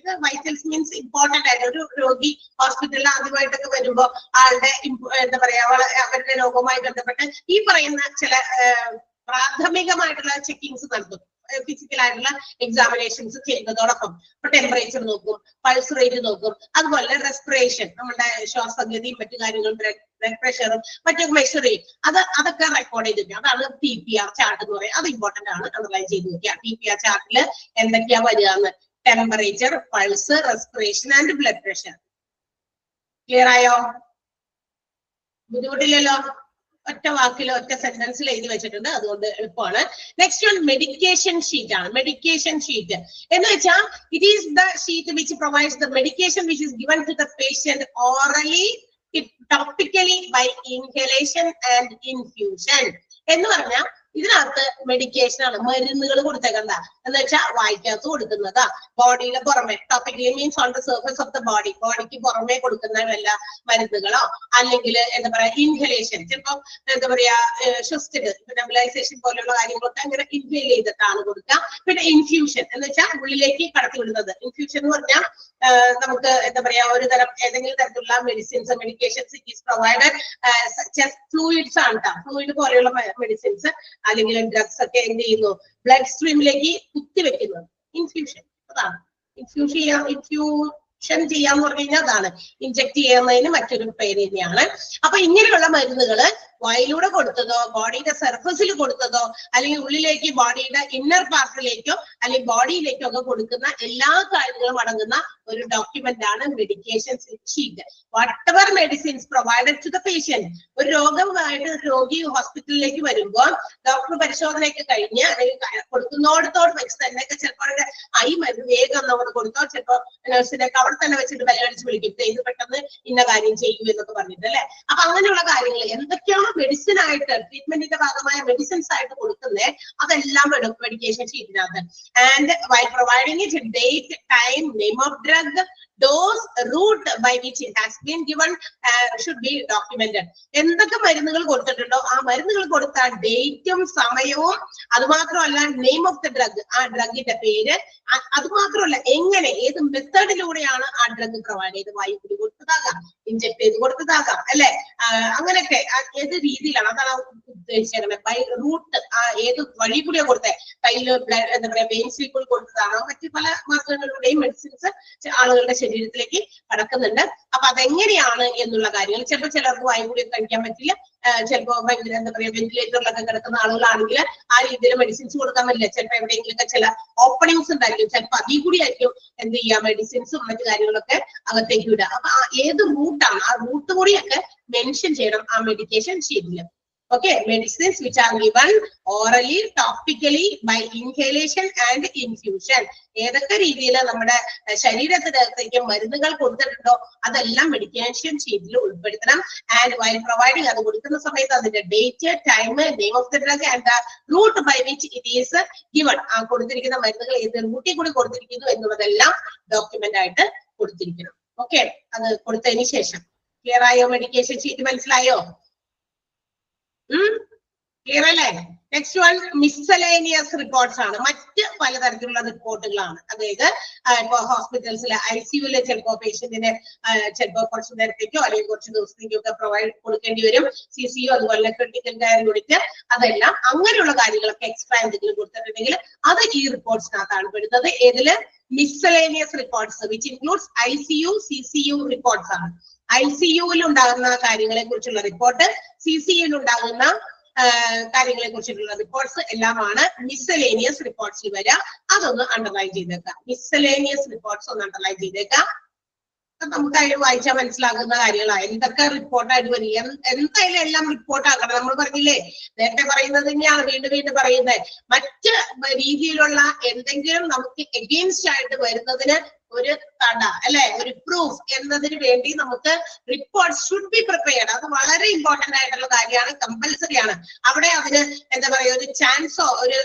വൈറ്റൽസ് മീൻസ് ഇമ്പോർട്ടന്റ് ആയിട്ട് ഒരു രോഗി ഹോസ്പിറ്റലിൽ ആദ്യമായിട്ടൊക്കെ വരുമ്പോൾ ആളുടെ എന്താ പറയാ അവരുടെ രോഗവുമായി ബന്ധപ്പെട്ട് ഈ പറയുന്ന ചില പ്രാഥമികമായിട്ടുള്ള ചെക്കിങ്സ് നടത്തും. ഫിസിക്കൽ ആയിട്ടുള്ള എക്സാമിനേഷൻസ് ചെയ്യുന്നതോടൊപ്പം ഇപ്പൊ ടെമ്പറേച്ചർ നോക്കും, പൾസ് റേറ്റ് നോക്കും, അതുപോലെ റെസ്പിറേഷൻ നമ്മുടെ ശ്വാസഗതിയും മറ്റു കാര്യങ്ങളും ബ്ലഡ് പ്രഷറും മറ്റൊക്കെ മെഷർ ചെയ്യും. അതൊക്കെ റെക്കോർഡ് ചെയ്ത് വെക്കുക. അതാണ് TPR ചാർട്ട് എന്ന് പറയുന്നത്. അത് ഇമ്പോർട്ടന്റ് ആണ്, അണ്ടർലൈൻ ചെയ്ത് വെക്കുക. TPR ചാർട്ടിൽ എന്തൊക്കെയാ വരിക എന്ന്: temperature, pulse, respiration and blood pressure. Clear ആയോ? ബുദ്ധിമുട്ടില്ലല്ലോ? ഒറ്റ വാക്കിലോ ഒറ്റ സെന്റൻസിൽ എഴുതി വെച്ചിട്ടുണ്ട്, അതുകൊണ്ട് എളുപ്പമാണ്. നെക്സ്റ്റ് വൺ മെഡിക്കേഷൻ ഷീറ്റ് ആണ്. മെഡിക്കേഷൻ ഷീറ്റ് എന്ന് വെച്ചാൽ it is the sheet which provides the medication which is given to the patient orally, topically, by inhalation and infusion. എന്ന് പറഞ്ഞാൽ ഇതിനകത്ത് മെഡിക്കേഷൻ ആണ്, മരുന്നുകൾ കൊടുത്തേക്കണ്ട എന്ന് വെച്ചാൽ വായിക്കകത്ത് കൊടുക്കുന്നതാ. ബോഡിയുടെ പുറമെ, topically means on the surface of the body, ബോഡിക്ക് പുറമെ കൊടുക്കുന്ന വല്ല മരുന്നുകളോ അല്ലെങ്കിൽ എന്താ പറയാ ഇൻഹലേഷൻ, ചിലപ്പോ എന്താ പറയാ ശ്വസിച്ചിട്ട് നെബുലൈസേഷൻ പോലെയുള്ള കാര്യങ്ങളൊക്കെ അങ്ങനെ ഇൻഹേൽ ചെയ്തിട്ടാണ് കൊടുക്കുക. പിന്നെ ഇൻഫ്യൂഷൻ എന്ന് വെച്ചാൽ ഉള്ളിലേക്ക് കടത്തി വിടുന്നത്. ഇൻഫ്യൂഷൻ എന്ന് പറഞ്ഞാൽ നമുക്ക് എന്താ പറയാ ഒരു തരം ഏതെങ്കിലും തരത്തിലുള്ള medicines, medications it is provided fluids ആണ് കേട്ടോ. ഫ്ലൂയിഡ് പോലെയുള്ള മെഡിസിൻസ് അല്ലെങ്കിൽ ഡ്രഗ്സ് ഒക്കെ എന്ത് ചെയ്യുന്നു, ബ്ലഡ് സ്ട്രീമിലേക്ക് കുത്തിവെക്കുന്നത്. ഇൻഫ്യൂഷൻ അതാണ്. ഇൻഫ്യൂഷൻ ചെയ്യാന്ന് പറഞ്ഞു കഴിഞ്ഞാൽ അതാണ് ഇൻജെക്ട് ചെയ്യുന്നതിന് മറ്റൊരു പേര് തന്നെയാണ്. അപ്പൊ ഇങ്ങനെയുള്ള മരുന്നുകള് വായിലൂടെ കൊടുത്തതോ ബോഡിയുടെ സർഫസിൽ കൊടുത്തതോ അല്ലെങ്കിൽ ഉള്ളിലേക്ക് ബോഡിയുടെ ഇന്നർ പാർട്ടിലേക്കോ അല്ലെങ്കിൽ ബോഡിയിലേക്കോ ഒക്കെ കൊടുക്കുന്ന എല്ലാ കാര്യങ്ങളും അടങ്ങുന്ന ഒരു ഡോക്യുമെന്റ് ആണ് medication sheet. Whatever medicines provided to the patient. ഒരു രോഗമായിട്ട് രോഗി ഹോസ്പിറ്റലിലേക്ക് വരുമ്പോൾ ഡോക്ടർ പരിശോധനയൊക്കെ കഴിഞ്ഞ് അല്ലെങ്കിൽ കൊടുക്കുന്നോടത്തോട് വെച്ച് തന്നെ ചിലപ്പോൾ ഈ മരുന്ന് വേഗം നമ്മൾ കൊടുത്തോ, ചിലപ്പോൾ നഴ്സിനൊക്കെ അവിടെ തന്നെ വെച്ചിട്ട് ബെല്ലടിച്ച് വിളിക്കും, ഇത് പെട്ടെന്ന് ഇന്ന കാര്യം ചെയ്യൂ എന്നൊക്കെ പറഞ്ഞിട്ട് അല്ലെ. അപ്പൊ അങ്ങനെയുള്ള കാര്യങ്ങൾ എന്തൊക്കെയാണോ മെഡിസിൻ ആയിട്ട് ട്രീറ്റ്മെന്റിന്റെ ഭാഗമായ മെഡിസിൻസ് ആയിട്ട് കൊടുക്കുന്നത് അതെല്ലാം മെഡിക്കേഷൻ ഷീറ്റിനകത്ത്. And why providing it date, time, name of drug, dose, route by which it has been given should be documented. എന്തൊക്കെ മരുന്നുകൾ കൊടുത്തിട്ടുണ്ടോ ആ മരുന്നുകൾ കൊടുത്ത ഡേറ്റും സമയവും, അതുമാത്രമല്ല നെയിം ഓഫ് ദ ഡ്രഗ്, ആ ഡ്രഗിന്റെ പേര്, അതുമാത്രമല്ല എങ്ങനെ ഏത് മെത്തേഡിലൂടെയാണ് ആ ഡ്രഗ് പ്രൊവൈഡ് ചെയ്ത്, വായു കൂടി കൊടുത്തതാകാം, ഇൻജെക്ട് ചെയ്ത് കൊടുത്തതാകാം അല്ലെ, അങ്ങനെയൊക്കെ ഏത് രീതിയിലാണ് അതാണ് ഉദ്ദേശിച്ചേക്കുന്നത്. ബൈ റൂട്ട്, ഏത് വഴി കൂടിയാ കൊടുത്തത്, കയ്യിൽ എന്താ പറയാ വെയിൻസിൽ കൂടി കൊടുത്തതാണോ, മറ്റു പല മാർഗങ്ങളിലൂടെയും മെഡിസിൻസ് ആളുകളുടെ ശരീരത്തിലേക്ക് കടക്കുന്നുണ്ട്. അപ്പൊ അതെങ്ങനെയാണ് എന്നുള്ള കാര്യങ്ങൾ ചിലപ്പോൾ ചിലർക്ക് വായു കൂടി കഴിക്കാൻ പറ്റില്ല, ചിലപ്പോ ഭയങ്കര എന്താ പറയാ വെന്റിലേറ്ററിലൊക്കെ കിടക്കുന്ന ആളുകളാണെങ്കിൽ ആ രീതിയിൽ മെഡിസിൻസ് കൊടുക്കാൻ പറ്റില്ല. ചിലപ്പോൾ എവിടെയെങ്കിലൊക്കെ ചില ഓപ്പണിങ്സ് ഉണ്ടായിരിക്കും, ചിലപ്പോൾ അതിൽ കൂടി ആയിരിക്കും എന്ത് ചെയ്യുക മെഡിസിൻസും മറ്റു കാര്യങ്ങളൊക്കെ അകത്തേക്ക് വിടുക. അപ്പൊ ഏത് റൂട്ടാണ് ആ റൂട്ട് കൂടിയൊക്കെ മെൻഷൻ ചെയ്യണം ആ മെഡിക്കേഷൻ ഷീറ്റിൽ. Okay, medicines which are given orally, topically, by inhalation and infusion. ഏതൊക്കെ രീതിയിൽ നമ്മുടെ ശരീരത്തിനകത്തേക്ക് മരുന്നുകൾ കൊടുത്തിട്ടുണ്ടോ അതെല്ലാം മെഡിക്കേഷൻ ഷീറ്റിൽ ഉൾപ്പെടുത്തണം. ആൻഡ് വൈൽ പ്രൊവൈഡിങ്, അത് കൊടുക്കുന്ന സമയത്ത് അതിന്റെ date, time, name of the drug and the route by which it is given. ആ കൊടുത്തിരിക്കുന്ന മരുന്നുകൾ ഏത് റൂട്ടിൽ കൂടി കൊടുത്തിരിക്കുന്നു എന്നുള്ളതെല്ലാം ഡോക്യുമെന്റ് ആയിട്ട് കൊടുത്തിരിക്കണം. ഓക്കെ, അത് കൊടുത്തതിന് ശേഷം ക്ലിയർ ആയോ? മെഡിക്കേഷൻ ഷീറ്റ് മനസ്സിലായോ? ക്ലിയർ അല്ലേ? നെക്സ്റ്റ് വൺ മിസ്സലേനിയസ് റിപ്പോർട്ട്സ് ആണ്. മറ്റ് പലതരത്തിലുള്ള റിപ്പോർട്ടുകളാണ്. അതായത് ഇപ്പൊ ഹോസ്പിറ്റൽസിലെ ICUല് ചിലപ്പോ പേഷ്യന്റിന് ചിലപ്പോ കുറച്ച് നേരത്തേക്കോ അല്ലെങ്കിൽ കുറച്ച് ദിവസത്തേക്കോ ഒക്കെ പ്രൊവൈഡ് കൊടുക്കേണ്ടി വരും. CCU അതുപോലെ ക്രിട്ടിക്കൽ കെയർ യൂണിറ്റ്, അതെല്ലാം അങ്ങനെയുള്ള കാര്യങ്ങളൊക്കെ എക്സ്ട്രാ എന്തെങ്കിലും കൊടുത്തിട്ടുണ്ടെങ്കിൽ അത് ഈ റിപ്പോർട്ട്സിനകത്താണ് പെടുന്നത്. ഏതില്? Miscellaneous reports which includes ICU, CCU reports ആണ്. ICUവിൽ ഉണ്ടാകുന്ന കാര്യങ്ങളെ കുറിച്ചുള്ള റിപ്പോർട്ട്, CCUവിൽ ഉണ്ടാകുന്ന കാര്യങ്ങളെ കുറിച്ചിട്ടുള്ള റിപ്പോർട്ട്സ് എല്ലാമാണ് മിസ്സലേനിയസ് റിപ്പോർട്ട്സിൽ വരിക. അതൊന്ന് അണ്ടർലൈൻ ചെയ്തേക്കാം. മിസ്സലേനിയസ് റിപ്പോർട്ട്സ് ഒന്ന് അണ്ടർലൈൻ ചെയ്തേക്കാം. നമുക്ക് അതിൽ വായിച്ചാൽ മനസ്സിലാകുന്ന കാര്യങ്ങളാണ്. എന്തൊക്കെ റിപ്പോർട്ടായിട്ട് വരിക, എന്തായാലും എല്ലാം റിപ്പോർട്ട് ആക്കണം. നമ്മൾ പറഞ്ഞില്ലേ, നേരത്തെ പറയുന്നത് തന്നെയാണ് വീണ്ടും വീണ്ടും പറയുന്നത്. മറ്റ് രീതിയിലുള്ള എന്തെങ്കിലും നമുക്ക് എഗെയിൻസ്റ്റ് ആയിട്ട് വരുന്നതിന് ഒരു തട അല്ലെ, ഒരു പ്രൂഫ് എന്നതിന് വേണ്ടി നമുക്ക് റിപ്പോർട്ട് ഷുഡ് ബി പ്രിപ്പയർഡ്. അത് വളരെ ഇമ്പോർട്ടന്റ് ആയിട്ടുള്ള കാര്യമാണ്, കമ്പൽസറി ആണ്. അവിടെ അതിന് എന്താ പറയാ, ഒരു ചാൻസോ ഒരു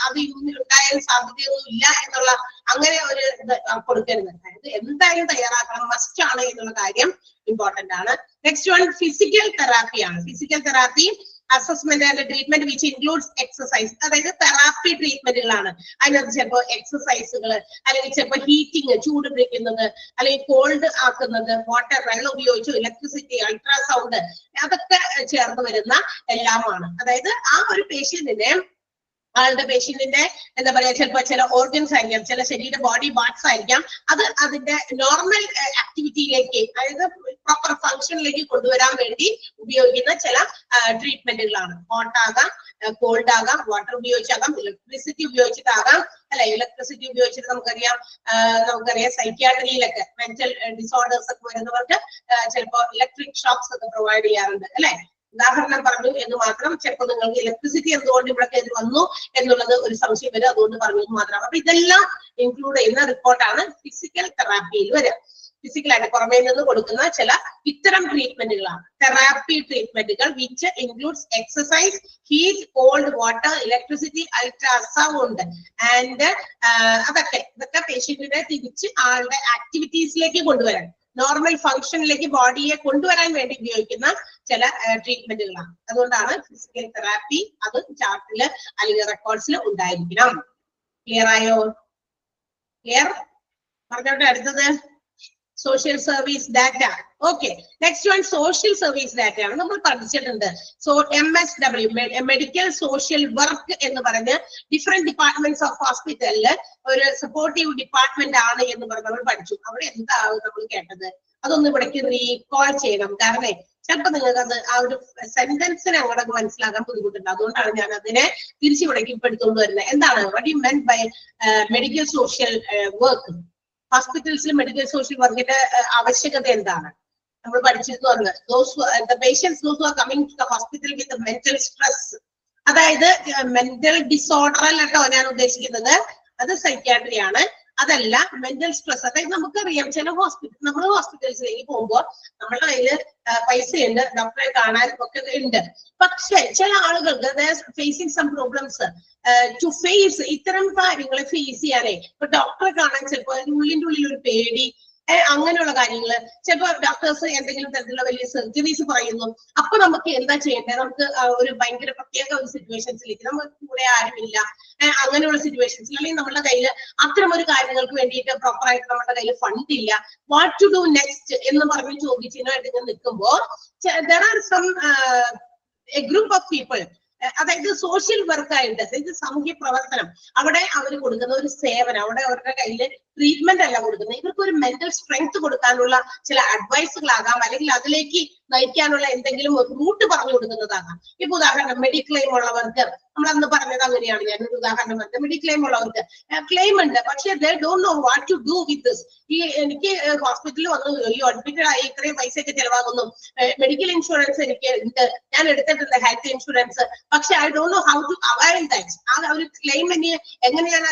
അത് ഉണ്ടായാൽ സാധ്യതയൊന്നും ഇല്ല എന്നുള്ള അങ്ങനെ ഒരു ഇത് കൊടുക്കരുത്. അതായത് എന്തായാലും തയ്യാറാക്കണം, മസ്റ്റ് ആണ് എന്നുള്ള കാര്യം ഇമ്പോർട്ടന്റ് ആണ്. നെക്സ്റ്റ് വൺ ഫിസിക്കൽ തെറാപ്പിയാണ്. Physical therapy assessment and treatment which includes exercise. അതായത് തെറാപ്പി ട്രീറ്റ്മെന്റുകളാണ്. അതിനകത്ത് ചിലപ്പോ എക്സസൈസുകൾ, അല്ലെങ്കിൽ ചിലപ്പോ ഹീറ്റിംഗ്, ചൂട് പിടിക്കുന്നത്, അല്ലെങ്കിൽ കോൾഡ് ആക്കുന്നത്, വാട്ടർ, വെള്ളം ഉപയോഗിച്ചു, ഇലക്ട്രിസിറ്റി, അൾട്രാസൗണ്ട്, അതൊക്കെ ചേർന്ന് വരുന്ന എല്ലാമാണ്. അതായത് ആ ഒരു പേഷ്യന്റിന്റെ എന്താ പറയാ, ചിലപ്പോ ചില ഓർഗൻസ് ആയിരിക്കാം, ചില ശരീര ബോഡി പാർട്സ് ആയിരിക്കാം, അത് അതിന്റെ നോർമൽ ആക്ടിവിറ്റിയിലേക്ക്, അതായത് പ്രോപ്പർ ഫംഗ്ഷനിലേക്ക് കൊണ്ടുവരാൻ വേണ്ടി ഉപയോഗിക്കുന്ന ചില ട്രീറ്റ്മെന്റുകളാണ്. ഹോട്ട് ആകാം, കോൾഡ് ആകാം, വാട്ടർ ഉപയോഗിച്ചാകാം, ഇലക്ട്രിസിറ്റി ഉപയോഗിച്ചിട്ടാകാം. അല്ലെ, ഇലക്ട്രിസിറ്റി ഉപയോഗിച്ചിട്ട് നമുക്കറിയാം സൈക്യാട്രിയിലൊക്കെ മെന്റൽ ഡിസോർഡേഴ്സ് ഒക്കെ വരുന്നവർക്ക് ചിലപ്പോ ഇലക്ട്രിക് ഷോക്സ് ഒക്കെ പ്രൊവൈഡ് ചെയ്യാറുണ്ട്. അല്ലെ, ഉദാഹരണം പറഞ്ഞു എന്ന് മാത്രം. ചിലപ്പോൾ നിങ്ങൾക്ക് ഇലക്ട്രിസിറ്റി എന്തുകൊണ്ട് ഇവിടെ വന്നു എന്നുള്ളത് ഒരു സംശയം വരും, അതുകൊണ്ട് പറഞ്ഞു മാത്രം. അപ്പൊ ഇതെല്ലാം ഇൻക്ലൂഡ് ചെയ്യുന്ന റിപ്പോർട്ടാണ് ഫിസിക്കൽ തെറാപ്പിയിൽ വരിക. ഫിസിക്കലായിട്ട് പുറമേ നിന്ന് കൊടുക്കുന്ന ചില ഇത്തരം ട്രീറ്റ്മെന്റുകളാണ് തെറാപ്പി ട്രീറ്റ്മെന്റുകൾ, which includes exercise, heat, cold, water, electricity, ultrasound and ഇതൊക്കെ പേഷ്യന്റിനെ തിരിച്ച് ആളുടെ ആക്ടിവിറ്റീസിലേക്ക് കൊണ്ടുവരാൻ, നോർമൽ ഫംഗ്ഷനിലേക്ക് ബോഡിയെ കൊണ്ടുവരാൻ വേണ്ടി ഉപയോഗിക്കുന്ന ചില ട്രീറ്റ്മെന്റുകളാണ്. അതുകൊണ്ടാണ് ഫിസിക്കൽ തെറാപ്പി അത് ചാർട്ടില് അല്ലെങ്കിൽ റെക്കോർഡ്സിൽ ഉണ്ടായിരിക്കണം. ക്ലിയർ ആയോ? ക്ലിയർ? പറഞ്ഞോട്ടെ. അടുത്തത് social service data. Okay, next one social service data ആണ്. നമ്മൾ പഠിച്ചിട്ടുണ്ട്. MSW, മെഡിക്കൽ സോഷ്യൽ വർക്ക് എന്ന് പറഞ്ഞ് ഡിഫറെന്റ് ഡിപ്പാർട്ട്മെന്റ്സ് ഓഫ് ഹോസ്പിറ്റലില് ഒരു സപ്പോർട്ടീവ് ഡിപ്പാർട്ട്മെന്റ് ആണ് എന്ന് പറഞ്ഞ് നമ്മൾ പഠിച്ചു. അവിടെ എന്താണ് നമ്മൾ കേട്ടത്? അതൊന്ന് ഇവിടേക്ക് റീകോൾ ചെയ്യണം. കാരണം ചിലപ്പോ നിങ്ങൾക്ക് അത് ആ ഒരു സെന്റൻസിനെ അങ്ങോട്ടൊക്കെ മനസ്സിലാക്കാൻ ബുദ്ധിമുട്ടുണ്ട്. അതുകൊണ്ടാണ് ഞാൻ അതിനെ തിരിച്ചിവിടേക്ക് ഇപ്പൊ എടുത്തുകൊണ്ട് വരുന്നത്. എന്താണ് what you meant by medical social work? ഹോസ്പിറ്റൽസിൽ മെഡിക്കൽ സോഷ്യൽ വർക്കിന്റെ ആവശ്യകത എന്താണ്? നമ്മൾ പഠിച്ചിരുന്നു അന്ന്. the patients those who are coming to the hospital with a mental stress, അതായത് മെന്റൽ ഡിസോർഡർ അല്ലട്ടോ ഞാൻ ഉദ്ദേശിക്കുന്നത്, അത് സൈക്യാട്രി ആണ്. അതല്ല, മെന്റൽ സ്ട്രെസ്. അതായത് നമുക്കറിയാം ചില നമ്മൾ ഹോസ്പിറ്റൽസിലേക്ക് പോകുമ്പോൾ നമ്മളുടെ കയ്യില് പൈസയുണ്ട്, ഡോക്ടറെ കാണാൻ ഒക്കെ ഉണ്ട്. പക്ഷെ ചില ആളുകൾക്ക് facing some problems to face ഇത്തരം കാര്യങ്ങളെ ഫേസ് ചെയ്യാനേ, ഇപ്പൊ ഡോക്ടറെ കാണാൻ ചിലപ്പോൾ ഉള്ളിന്റെ ഉള്ളിൽ ഒരു പേടി, അങ്ങനെയുള്ള കാര്യങ്ങള്. ചിലപ്പോ ഡോക്ടേഴ്സ് എന്തെങ്കിലും തരത്തിലുള്ള വലിയ സർജറീസ് പറയുന്നു. അപ്പൊ നമുക്ക് എന്താ ചെയ്യേണ്ടത്? നമുക്ക് ഒരു ഭയങ്കര പ്രത്യേക ഒരു സിറ്റുവേഷൻസിലേക്ക്, നമുക്ക് കൂടെ ആരുമില്ല, അങ്ങനെയുള്ള സിറ്റുവേഷൻസിൽ, അല്ലെങ്കിൽ നമ്മുടെ കയ്യിൽ അത്തരം ഒരു കാര്യങ്ങൾക്ക് വേണ്ടിയിട്ട് പ്രോപ്പർ ആയിട്ട് നമ്മുടെ കയ്യിൽ ഫണ്ട് ഇല്ല, വാട്ട് ടു ഡു നെക്സ്റ്റ് എന്ന് പറഞ്ഞ് ചോദിച്ചതിനായിട്ട് ഇങ്ങനെ നിൽക്കുമ്പോൾ there are some a group of people, അതായത് സോഷ്യൽ വർക്കായിട്ട്, അതായത് സാമൂഹ്യ പ്രവർത്തനം, അവിടെ അവർ കൊടുക്കുന്ന ഒരു സേവനം, അവിടെ അവരുടെ കയ്യിൽ ട്രീറ്റ്മെന്റ് അല്ല കൊടുക്കുന്നത്, ഇവർക്ക് ഒരു മെന്റൽ സ്ട്രെങ്ത് കൊടുക്കാനുള്ള ചില അഡ്വൈസുകളാകാം, അല്ലെങ്കിൽ അതിലേക്ക് നയിക്കാനുള്ള എന്തെങ്കിലും ഒരു റൂട്ട് പറഞ്ഞു കൊടുക്കുന്നതാകാം. ഇപ്പൊ ഉദാഹരണം മെഡിക്ലെയിം ഉള്ളവർക്ക്, നമ്മൾ അന്ന് പറഞ്ഞത് അങ്ങനെയാണ്, ഞാനൊരു ഉദാഹരണം പറഞ്ഞത്. മെഡിക്ലെയിം ഉള്ളവർക്ക് ക്ലെയിം ഉണ്ട്, പക്ഷെ they don't know what to do with this. എനിക്ക് ഹോസ്പിറ്റലിൽ വന്നു, ഈ അഡ്മിറ്റഡ് ആയി, ഇത്രയും പൈസയൊക്കെ ചെലവാകുന്നു, മെഡിക്കൽ ഇൻഷുറൻസ് എനിക്ക് ഉണ്ട്, ഞാൻ എടുത്തിട്ടുണ്ട് ഹെൽത്ത് ഇൻഷുറൻസ്, പക്ഷെ I don't know how to avail that. ആ ഒരു ക്ലെയിം എങ്ങനെയാണ്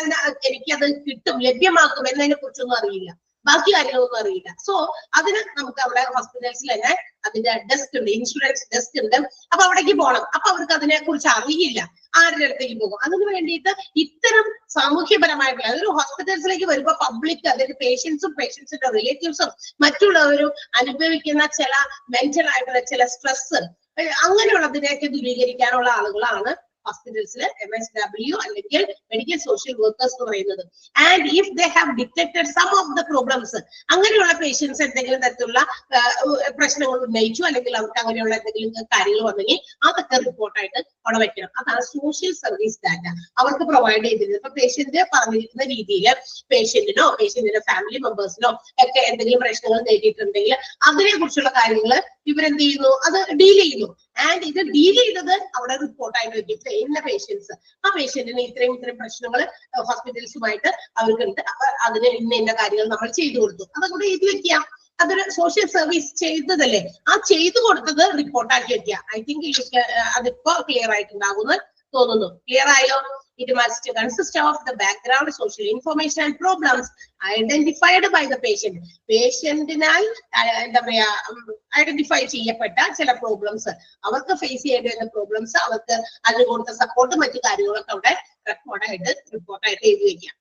എനിക്കത് കിട്ടും, ലഭ്യമാക്കും എന്നതിനെ കുറിച്ചൊന്നും അറിയില്ല, ബാക്കി കാര്യങ്ങളൊന്നും അറിയില്ല. സോ അതിന് നമുക്ക് അവിടെ ഹോസ്പിറ്റൽസിൽ തന്നെ അതിന്റെ ഡെസ്ക് ഉണ്ട്, ഇൻഷുറൻസ് ഡെസ്ക് ഉണ്ട്. അപ്പൊ അവിടേക്ക് പോകണം. അപ്പൊ അവർക്ക് അതിനെ കുറിച്ച് അറിയില്ല, ആരുടെ അടുത്തേക്ക് പോകും? അതിന് വേണ്ടിയിട്ട് ഇത്തരം സാമൂഹ്യപരമായിട്ടുള്ള അതൊരു ഹോസ്പിറ്റൽസിലേക്ക് വരുമ്പോൾ പബ്ലിക്, അതായത് പേഷ്യൻസും പേഷ്യൻസിന്റെ റിലേറ്റീവ്സും മറ്റുള്ളവരും അനുഭവിക്കുന്ന ചില മെന്റൽ ആയിട്ടുള്ള ചില സ്ട്രെസ്, അങ്ങനെയുള്ളതിനെയൊക്കെ ദൂരീകരിക്കാനുള്ള ആളുകളാണ് ഹോസ്പിറ്റൽസിൽ MSW അല്ലെങ്കിൽ മെഡിക്കൽ സോഷ്യൽ വർക്കേഴ്സ് എന്ന് പറയുന്നത്. And if they have detected some of the problems, അങ്ങനെയുള്ള പേഷ്യൻസ് എന്തെങ്കിലും തരത്തിലുള്ള പ്രശ്നങ്ങൾ ഉന്നയിച്ചു അല്ലെങ്കിൽ അവർക്ക് അങ്ങനെയുള്ള എന്തെങ്കിലും കാര്യങ്ങൾ വന്നെങ്കിൽ അതൊക്കെ റിപ്പോർട്ടായിട്ട് അവിടെ വെക്കണം. അതാണ് സോഷ്യൽ സർവീസ് ഡാറ്റ അവർക്ക് പ്രൊവൈഡ് ചെയ്തിരുന്നത്. ഇപ്പൊ പേഷ്യന്റ് പറഞ്ഞിരിക്കുന്ന രീതിയിൽ പേഷ്യന്റിനോ പേഷ്യന്റിന്റെ ഫാമിലി മെമ്പേഴ്സിനോ ഒക്കെ എന്തെങ്കിലും പ്രശ്നങ്ങൾ നേരിട്ടിട്ടുണ്ടെങ്കിൽ അതിനെ കുറിച്ചുള്ള കാര്യങ്ങൾ ഇവരെന്ത് ചെയ്യുന്നു, അത് ഡീൽ ചെയ്യുന്നു. ആൻഡ് ഇത് ഡീൽ ചെയ്തത് അവിടെ റിപ്പോർട്ടായിട്ട് വെക്കും. ഇന്ന പേഷ്യൻസ്, ആ പേഷ്യന്റിന് ഇത്രയും പ്രശ്നങ്ങൾ ഹോസ്പിറ്റൽസുമായിട്ട് അവർക്കുണ്ട്, അതിന് ഇന്ന കാര്യങ്ങൾ നമ്മൾ ചെയ്തു കൊടുത്തു, അതുകൊണ്ട് എഴുതി വെക്കാം. അതൊരു സോഷ്യൽ സർവീസ് ചെയ്തതല്ലേ, ആ ചെയ്തു കൊടുത്തത് റിപ്പോർട്ടാക്കി വെക്കുക. ഐ തിങ്ക് അതിപ്പോ ക്ലിയർ ആയിട്ടുണ്ടാകുമെന്ന് തോന്നുന്നു. ക്ലിയർ ആയോ? It must consist of the background social information and problems identified by the patient. പേഷ്യന്റിനാൽ എന്താ പറയാ ഐഡന്റിഫൈ ചെയ്യപ്പെട്ട ചില പ്രോബ്ലംസ്, അവർക്ക് ഫേസ് ചെയ്യേണ്ടി വരുന്ന പ്രോബ്ലംസ്, അവർക്ക് അതിന് കൊടുത്ത സപ്പോർട്ട് മറ്റു കാര്യങ്ങളൊക്കെ അവിടെ റിപ്പോർട്ടായിട്ട് എഴുതി വെക്കാം.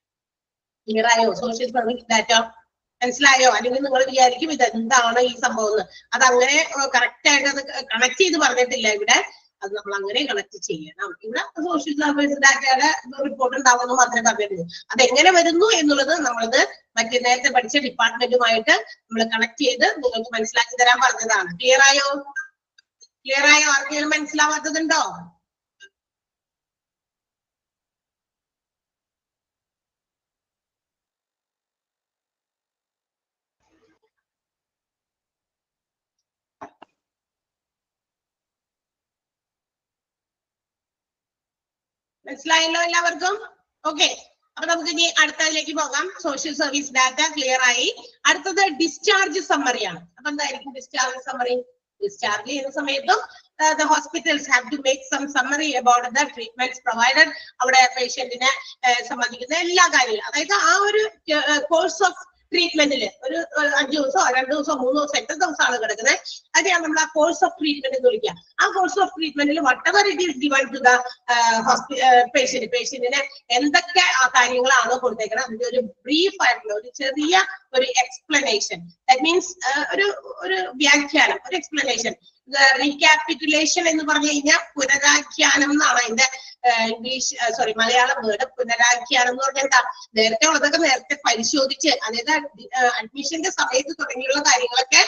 ക്ലിയർ ആയോ? സോഷ്യൽ സർവീസ് ഡാറ്റ മനസ്സിലായോ? അല്ലെങ്കിൽ നിങ്ങൾ വിചാരിക്കും ഇതെന്താണ് ഈ സംഭവം എന്ന്. അതങ്ങനെ കറക്റ്റ് ആയിട്ട് അത് കണക്ട് ചെയ്ത് പറഞ്ഞിട്ടില്ല ഇവിടെ, അത് നമ്മൾ അങ്ങനെ കണക്ട് ചെയ്യണം. ഇവിടെ സോഷ്യൽ സർവീസ് ഡാറ്റയുടെ റിപ്പോർട്ട് ഉണ്ടാവുമെന്ന് മാത്രമേ പറഞ്ഞിട്ടുള്ളൂ. അതെങ്ങനെ വരുന്നു എന്നുള്ളത് നമ്മളത് മറ്റേ നേരത്തെ പഠിച്ച ഡിപ്പാർട്ട്മെന്റുമായിട്ട് നമ്മൾ കണക്ട് ചെയ്ത് നിങ്ങൾക്ക് മനസ്സിലാക്കി തരാൻ പറഞ്ഞതാണ്. ക്ലിയർ ആയോ? ക്ലിയർ ആയോ? ആർക്കെങ്കിലും മനസ്സിലാവാത്തതുണ്ടോ? മനസ്സിലായല്ലോ എല്ലാവർക്കും? ഓക്കെ, അപ്പൊ നമുക്ക് ഇനി അടുത്തതിലേക്ക് പോകാം. സോഷ്യൽ സർവീസ് ഡാറ്റ ക്ലിയർ ആയി. അടുത്തത് ഡിസ്ചാർജ് സമ്മറിയാണ്. അപ്പൊ എന്തായിരിക്കും ഡിസ്ചാർജ് സമ്മറി? ഡിസ്ചാർജ് ചെയ്യുന്ന സമയത്തും the hospitals have to make some summary about the treatments provided. അവിടെ പേഷ്യന്റിനെ സംബന്ധിക്കുന്ന എല്ലാ കാര്യങ്ങളും, അതായത് ആ ഒരു കോഴ്സ് ഓഫ് ട്രീറ്റ്മെന്റില് ഒരു 5 ദിവസമോ 2 ദിവസമോ 3 ദിവസം എത്ര ദിവസമാണ് കിടക്കുന്നത്, അതിനെയാണ് നമ്മൾ ആ കോഴ്സ് ഓഫ് ട്രീറ്റ്മെന്റ് എന്ന് വിളിക്കുക. ആ കോഴ്സ് ഓഫ് ട്രീറ്റ്മെന്റിൽ whatever it is given to the പേഷ്യന്റിന് എന്തൊക്കെ ആ കാര്യങ്ങളാണ് കൊടുത്തേക്കുന്നത് അതിന്റെ ഒരു ബ്രീഫ് ആയിട്ടുള്ള ഒരു ചെറിയ ഒരു എക്സ്പ്ലനേഷൻ, ദാറ്റ് മീൻസ് ഒരു വ്യാഖ്യാനം, ഒരു എക്സ്പ്ലനേഷൻ. റീക്യാപിറ്റുലേഷൻ എന്ന് പറഞ്ഞു കഴിഞ്ഞാൽ പുനരാഖ്യാനം എന്നാണ് അതിന്റെ മലയാളം വേർഡ്. പുനരാഖ്യാനം എന്ന് പറഞ്ഞാൽ എന്താ? നേരത്തെ ഉള്ളതൊക്കെ നേരത്തെ പരിശോധിച്ച്, അതായത് അഡ്മിഷന്റെ സമയത്ത് തുടങ്ങിയുള്ള കാര്യങ്ങളൊക്കെ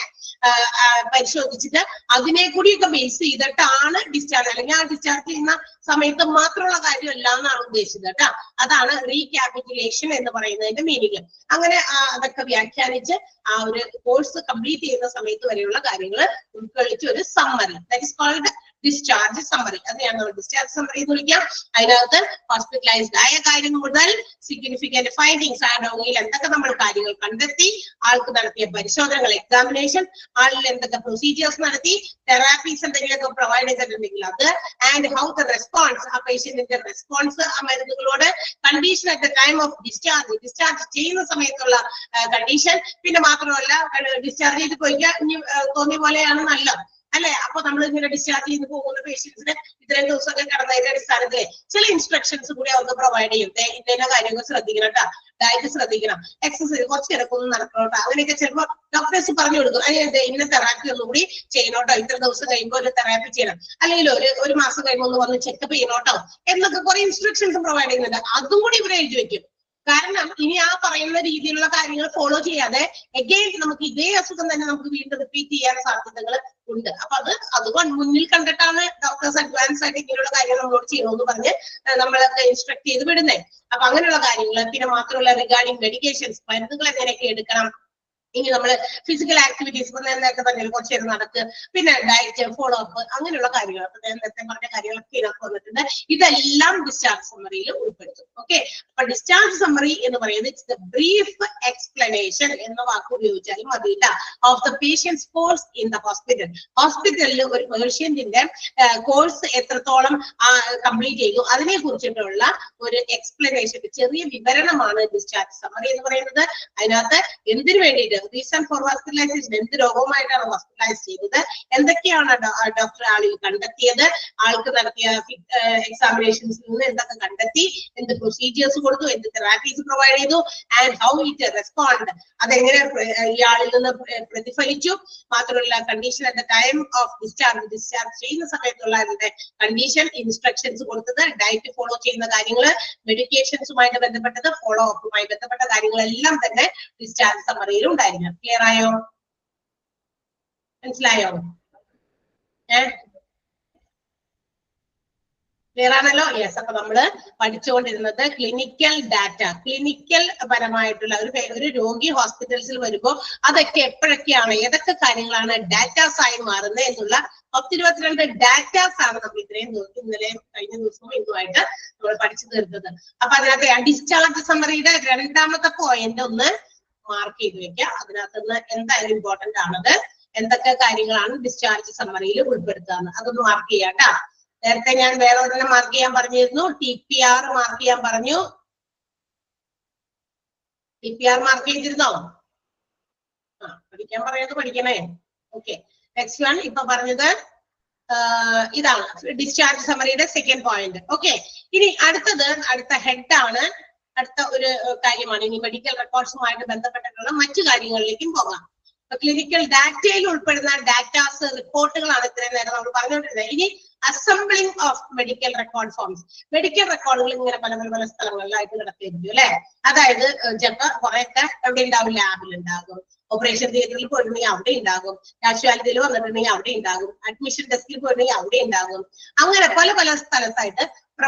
പരിശോധിച്ചിട്ട് അതിനെ കൂടിയൊക്കെ ബേസ് ചെയ്തിട്ടാണ് ഡിസ്ചാർജ്, അല്ലെങ്കിൽ ആ ഡിസ്ചാർജ് ചെയ്യുന്ന സമയത്ത് മാത്രമുള്ള കാര്യമല്ല എന്നാണ് ഉദ്ദേശിച്ചത് കേട്ടോ. അതാണ് റീക്യാപിറ്റുലേഷൻ എന്ന് പറയുന്നതിന്റെ മീനിങ്. അങ്ങനെ അതൊക്കെ വ്യാഖ്യാനിച്ച് ആ ഒരു കോഴ്സ് കംപ്ലീറ്റ് ചെയ്യുന്ന സമയത്ത് വരെയുള്ള കാര്യങ്ങൾ ഉൾക്കൊള്ളിച്ച ഒരു summary, that is called discharge summary. അതിനെയാണ് നമ്മൾ ഡിസ്ചാർജ് സമ്മറി എന്ന് വിളിക്കാം. അതിനകത്ത് ഹോസ്പിറ്റലൈസ്ഡ് ആയ കാര്യം മുതൽ സിഗ്നിഫിക്കന്റ് ഫൈൻഡിങ്സ്, ആ രോഗിയിൽ എന്തൊക്കെ നമ്മൾ കാര്യങ്ങൾ കണ്ടെത്തി, ആൾക്ക് നടത്തിയ പരിശോധനകൾ, എക്സാമിനേഷൻ, ആളിൽ എന്തൊക്കെ പ്രൊസീജിയേഴ്സ് നടത്തി, തെറാപ്പീസ് എന്തെങ്കിലുമൊക്കെ പ്രൊവൈഡ് ചെയ്തിട്ടുണ്ടെങ്കിൽ അത്, ആൻഡ് ഹൗ ദ റെസ്പോൺസ്, ആ പേഷ്യന്റിന്റെ റെസ്പോൺസ് ആ മരുന്നുകളോട്, condition at the time of discharge ചെയ്യുന്ന സമയത്തുള്ള കണ്ടീഷൻ, പിന്നെ മാത്രമല്ല ഡിസ്ചാർജ് ചെയ്ത് പോയിക്കാൻ ഇനി തോന്നിയ പോലെയാണ് നല്ലത് അല്ലെ. അപ്പൊ നമ്മൾ ഇങ്ങനെ ഡിസ്ചാർജ് ചെയ്ത് പോകുന്ന പേഷ്യൻസിന് ഇത്രയും ദിവസമൊക്കെ കടന്നതിന്റെ അടിസ്ഥാനത്തിൽ ചില ഇൻസ്ട്രക്ഷൻസ് കൂടി അവർക്ക് പ്രൊവൈഡ് ചെയ്യും. ഇന്ന കാര്യങ്ങൾ ശ്രദ്ധിക്കണം കേട്ടോ, ഡയറ്റ് ശ്രദ്ധിക്കണം, എക്സസൈസ് കുറച്ച് കിടക്കൊന്നും നടക്കണോട്ടോ, അങ്ങനെയൊക്കെ ചിലപ്പോൾ ഡോക്ടേഴ്സ് പറഞ്ഞു കൊടുക്കും. അതിന് ഇന്ന തെറാപ്പി ഒന്നുകൂടി ചെയ്യണോട്ടോ, ഇത്ര ദിവസം കഴിയുമ്പോൾ ഒരു തെറാപ്പി ചെയ്യണം, അല്ലെങ്കിൽ ഒരു മാസം കഴിയുമ്പോൾ ഒന്ന് വന്ന് ചെക്കപ്പ് ചെയ്യണോട്ടോ എന്നൊക്കെ കുറെ ഇൻസ്ട്രക്ഷൻസ് പ്രൊവൈഡ് ചെയ്യുന്നുണ്ട്. അതും കൂടി ഇവരെ എഴുതി വെക്കും. കാരണം ഇനി ആ പറയുന്ന രീതിയിലുള്ള കാര്യങ്ങൾ ഫോളോ ചെയ്യാതെ എഗെയിൻ നമുക്ക് ഇതേ അസുഖം തന്നെ നമുക്ക് വീണ്ടും റിപ്പീറ്റ് ചെയ്യാൻ സാധ്യതകൾ ഉണ്ട്. അപ്പൊ അതുകൊണ്ട് മുന്നിൽ കണ്ടിട്ടാണ് ഡോക്ടേഴ്സ് അഡ്വാൻസ് ആയിട്ട് ഇങ്ങനെയുള്ള കാര്യങ്ങൾ നമ്മളോട് ചെയ്യണമെന്ന് പറഞ്ഞ് നമ്മളൊക്കെ ഇൻസ്ട്രക്ട് ചെയ്ത് വിടുന്നത്. അപ്പൊ അങ്ങനെയുള്ള കാര്യങ്ങൾ, പിന്നെ മാത്രമല്ല റിഗാർഡിങ് മെഡിക്കേഷൻസ്, മരുന്നുകൾ എങ്ങനെയൊക്കെ എടുക്കണം, ഇനി നമ്മള് ഫിസിക്കൽ ആക്ടിവിറ്റീസ് നേരത്തെ പറഞ്ഞാൽ കുറച്ച് നേരം നടക്കുക, പിന്നെ ഡയറ്റ് ഫോളോ അപ്പ്, അങ്ങനെയുള്ള കാര്യങ്ങൾ നേരത്തെ പറഞ്ഞ കാര്യങ്ങളൊക്കെ ഇതിനകത്ത് വന്നിട്ടുണ്ട്. ഇതെല്ലാം ഡിസ്ചാർജ് സമ്മറിയിൽ ഉൾപ്പെടുത്തും. ഓക്കെ, അപ്പൊ ഡിസ്ചാർജ് സമ്മറി എന്ന് പറയുന്നത് ബ്രീഫ് എക്സ്പ്ലനേഷൻ എന്ന വാക്ക് ഉപയോഗിച്ചാലും മതിയില്ല of the patients course in the hospital. ഹോസ്പിറ്റലിൽ ഒരു പേഷ്യന്റിന്റെ കോഴ്സ് എത്രത്തോളം കംപ്ലീറ്റ് ചെയ്തു അതിനെ കുറിച്ചിട്ടുള്ള ഒരു എക്സ്പ്ലനേഷൻ, ചെറിയ വിവരണമാണ് ഡിസ്ചാർജ് സമ്മറി എന്ന് പറയുന്നത്. അതിനകത്ത് എന്തിനു വേണ്ടിയിട്ട് റീസൺ ഫോർ ഹോസ്പിറ്റലൈസേഷൻ, എന്ത് രോഗവുമായിട്ടാണ് ഹോസ്പിറ്റലൈസ് ചെയ്തത്, എന്തൊക്കെയാണ് ഡോക്ടർ ആളിൽ കണ്ടെത്തിയത്, ആൾക്ക് നടത്തിയ എക്സാമിനേഷൻസിൽ നിന്ന് എന്തൊക്കെ കണ്ടെത്തി, എന്ത് പ്രൊസീജിയേഴ്സ് കൊടുത്തു, എന്ത് തെറാപ്പീസ് പ്രൊവൈഡ് ചെയ്തു, ആൻഡ് ഹൗ ഇറ്റ് റെസ്പോണ്ട്, അതെങ്ങനെ ഇയാളിൽ നിന്ന് പ്രതിഫലിച്ചു, മാത്രമല്ല condition at the time of discharge ചെയ്യുന്ന സമയത്തുള്ള അതിന്റെ കണ്ടീഷൻ, ഇൻസ്ട്രക്ഷൻസ് കൊടുത്തത്, ഡയറ്റ് ഫോളോ ചെയ്യുന്ന കാര്യങ്ങൾ, മെഡിക്കേഷൻസുമായിട്ട് ബന്ധപ്പെട്ടത്, ഫോളോ അപ്പുമായി ബന്ധപ്പെട്ട കാര്യങ്ങളെല്ലാം തന്നെ ഡിസ്ചാർജ് സമ്മറിയിൽ ഉണ്ടായിരിക്കണം. ക്ലിയർ ആയോ? മനസ്സിലായോ? ക്ലിയർ ആണല്ലോ? യെസ്. അപ്പൊ നമ്മള് പഠിച്ചുകൊണ്ടിരുന്നത് ക്ലിനിക്കൽ ഡാറ്റ, ക്ലിനിക്കൽ പരമായിട്ടുള്ള ഒരു രോഗി ഹോസ്പിറ്റൽസിൽ വരുമ്പോൾ അതൊക്കെ എപ്പോഴൊക്കെയാണ്, ഏതൊക്കെ കാര്യങ്ങളാണ് ഡാറ്റാസ് ആയി മാറുന്നത് എന്നുള്ള 22 ഡാറ്റാസ് ആണ് നമ്മൾ ഇന്നലെ കഴിഞ്ഞ ദിവസവും ഇന്നുമായിട്ട് നമ്മൾ പഠിച്ചു തീർത്തത്. അപ്പൊ അതിനകത്ത് ഡിസ്ചാർജ് സമ്മറിയുടെ രണ്ടാമത്തെ പോയിന്റ് ഒന്ന് മാർക്ക് ചെയ്ത് വെക്കുക. അതിനകത്ത് നിന്ന് എന്തായാലും ഇമ്പോർട്ടന്റ് ആണത്, എന്തൊക്കെ കാര്യങ്ങളാണ് ഡിസ്ചാർജ് സമ്മറിയിൽ ഉൾപ്പെടുത്തുക, അതൊന്ന് മാർക്ക് ചെയ്യാം കേട്ടോ. നേരത്തെ ഞാൻ വേറെ ഒരെണ്ണം മാർക്ക് ചെയ്യാൻ പറഞ്ഞിരുന്നു, TPR മാർക്ക് ചെയ്യാൻ പറഞ്ഞു. TPR മാർക്ക് ചെയ്തിരുന്നോ? പഠിക്കാൻ പറയുന്നത് പഠിക്കണേ. ഓക്കെ, നെക്സ്റ്റ് വൺ ഇപ്പൊ പറഞ്ഞത് ഇതാണ് ഡിസ്ചാർജ് സമ്മറിയുടെ സെക്കൻഡ് പോയിന്റ്. ഓക്കെ, ഇനി അടുത്ത ഹെഡ് ആണ്, അടുത്ത ഒരു കാര്യമാണ്. ഇനി മെഡിക്കൽ റെക്കോർഡ്സുമായിട്ട് ബന്ധപ്പെട്ടിട്ടുള്ള മറ്റു കാര്യങ്ങളിലേക്കും പോകാം. ക്ലിനിക്കൽ ഡാറ്റയിൽ ഉൾപ്പെടുന്ന ഡാറ്റാസ്, റിപ്പോർട്ടുകളാണ് ഇത്രയും നേരം നമ്മൾ പറഞ്ഞുകൊണ്ടിരുന്നത്. ഇനി assembling of medical record forms, medical റെക്കോർഡുകൾ ഇങ്ങനെ പല സ്ഥലങ്ങളിലായിട്ട് കിടത്തിയിരിക്കും അല്ലെ. അതായത് ചിലപ്പോൾ കുറെയൊക്കെ എവിടെ ഉണ്ടാവും, ലാബിൽ ഉണ്ടാകും, ഓപ്പറേഷൻ തിയേറ്ററിൽ പോയിട്ടുണ്ടെങ്കിൽ അവിടെ ഉണ്ടാകും, കാഷ്വാലിറ്റിയിൽ വന്നിട്ടുണ്ടെങ്കിൽ അവിടെ ഉണ്ടാകും, അഡ്മിഷൻ ഡെസ്കിൽ പോയിട്ടുണ്ടെങ്കിൽ അവിടെ ഉണ്ടാകും. അങ്ങനെ പല സ്ഥലത്തായിട്ട്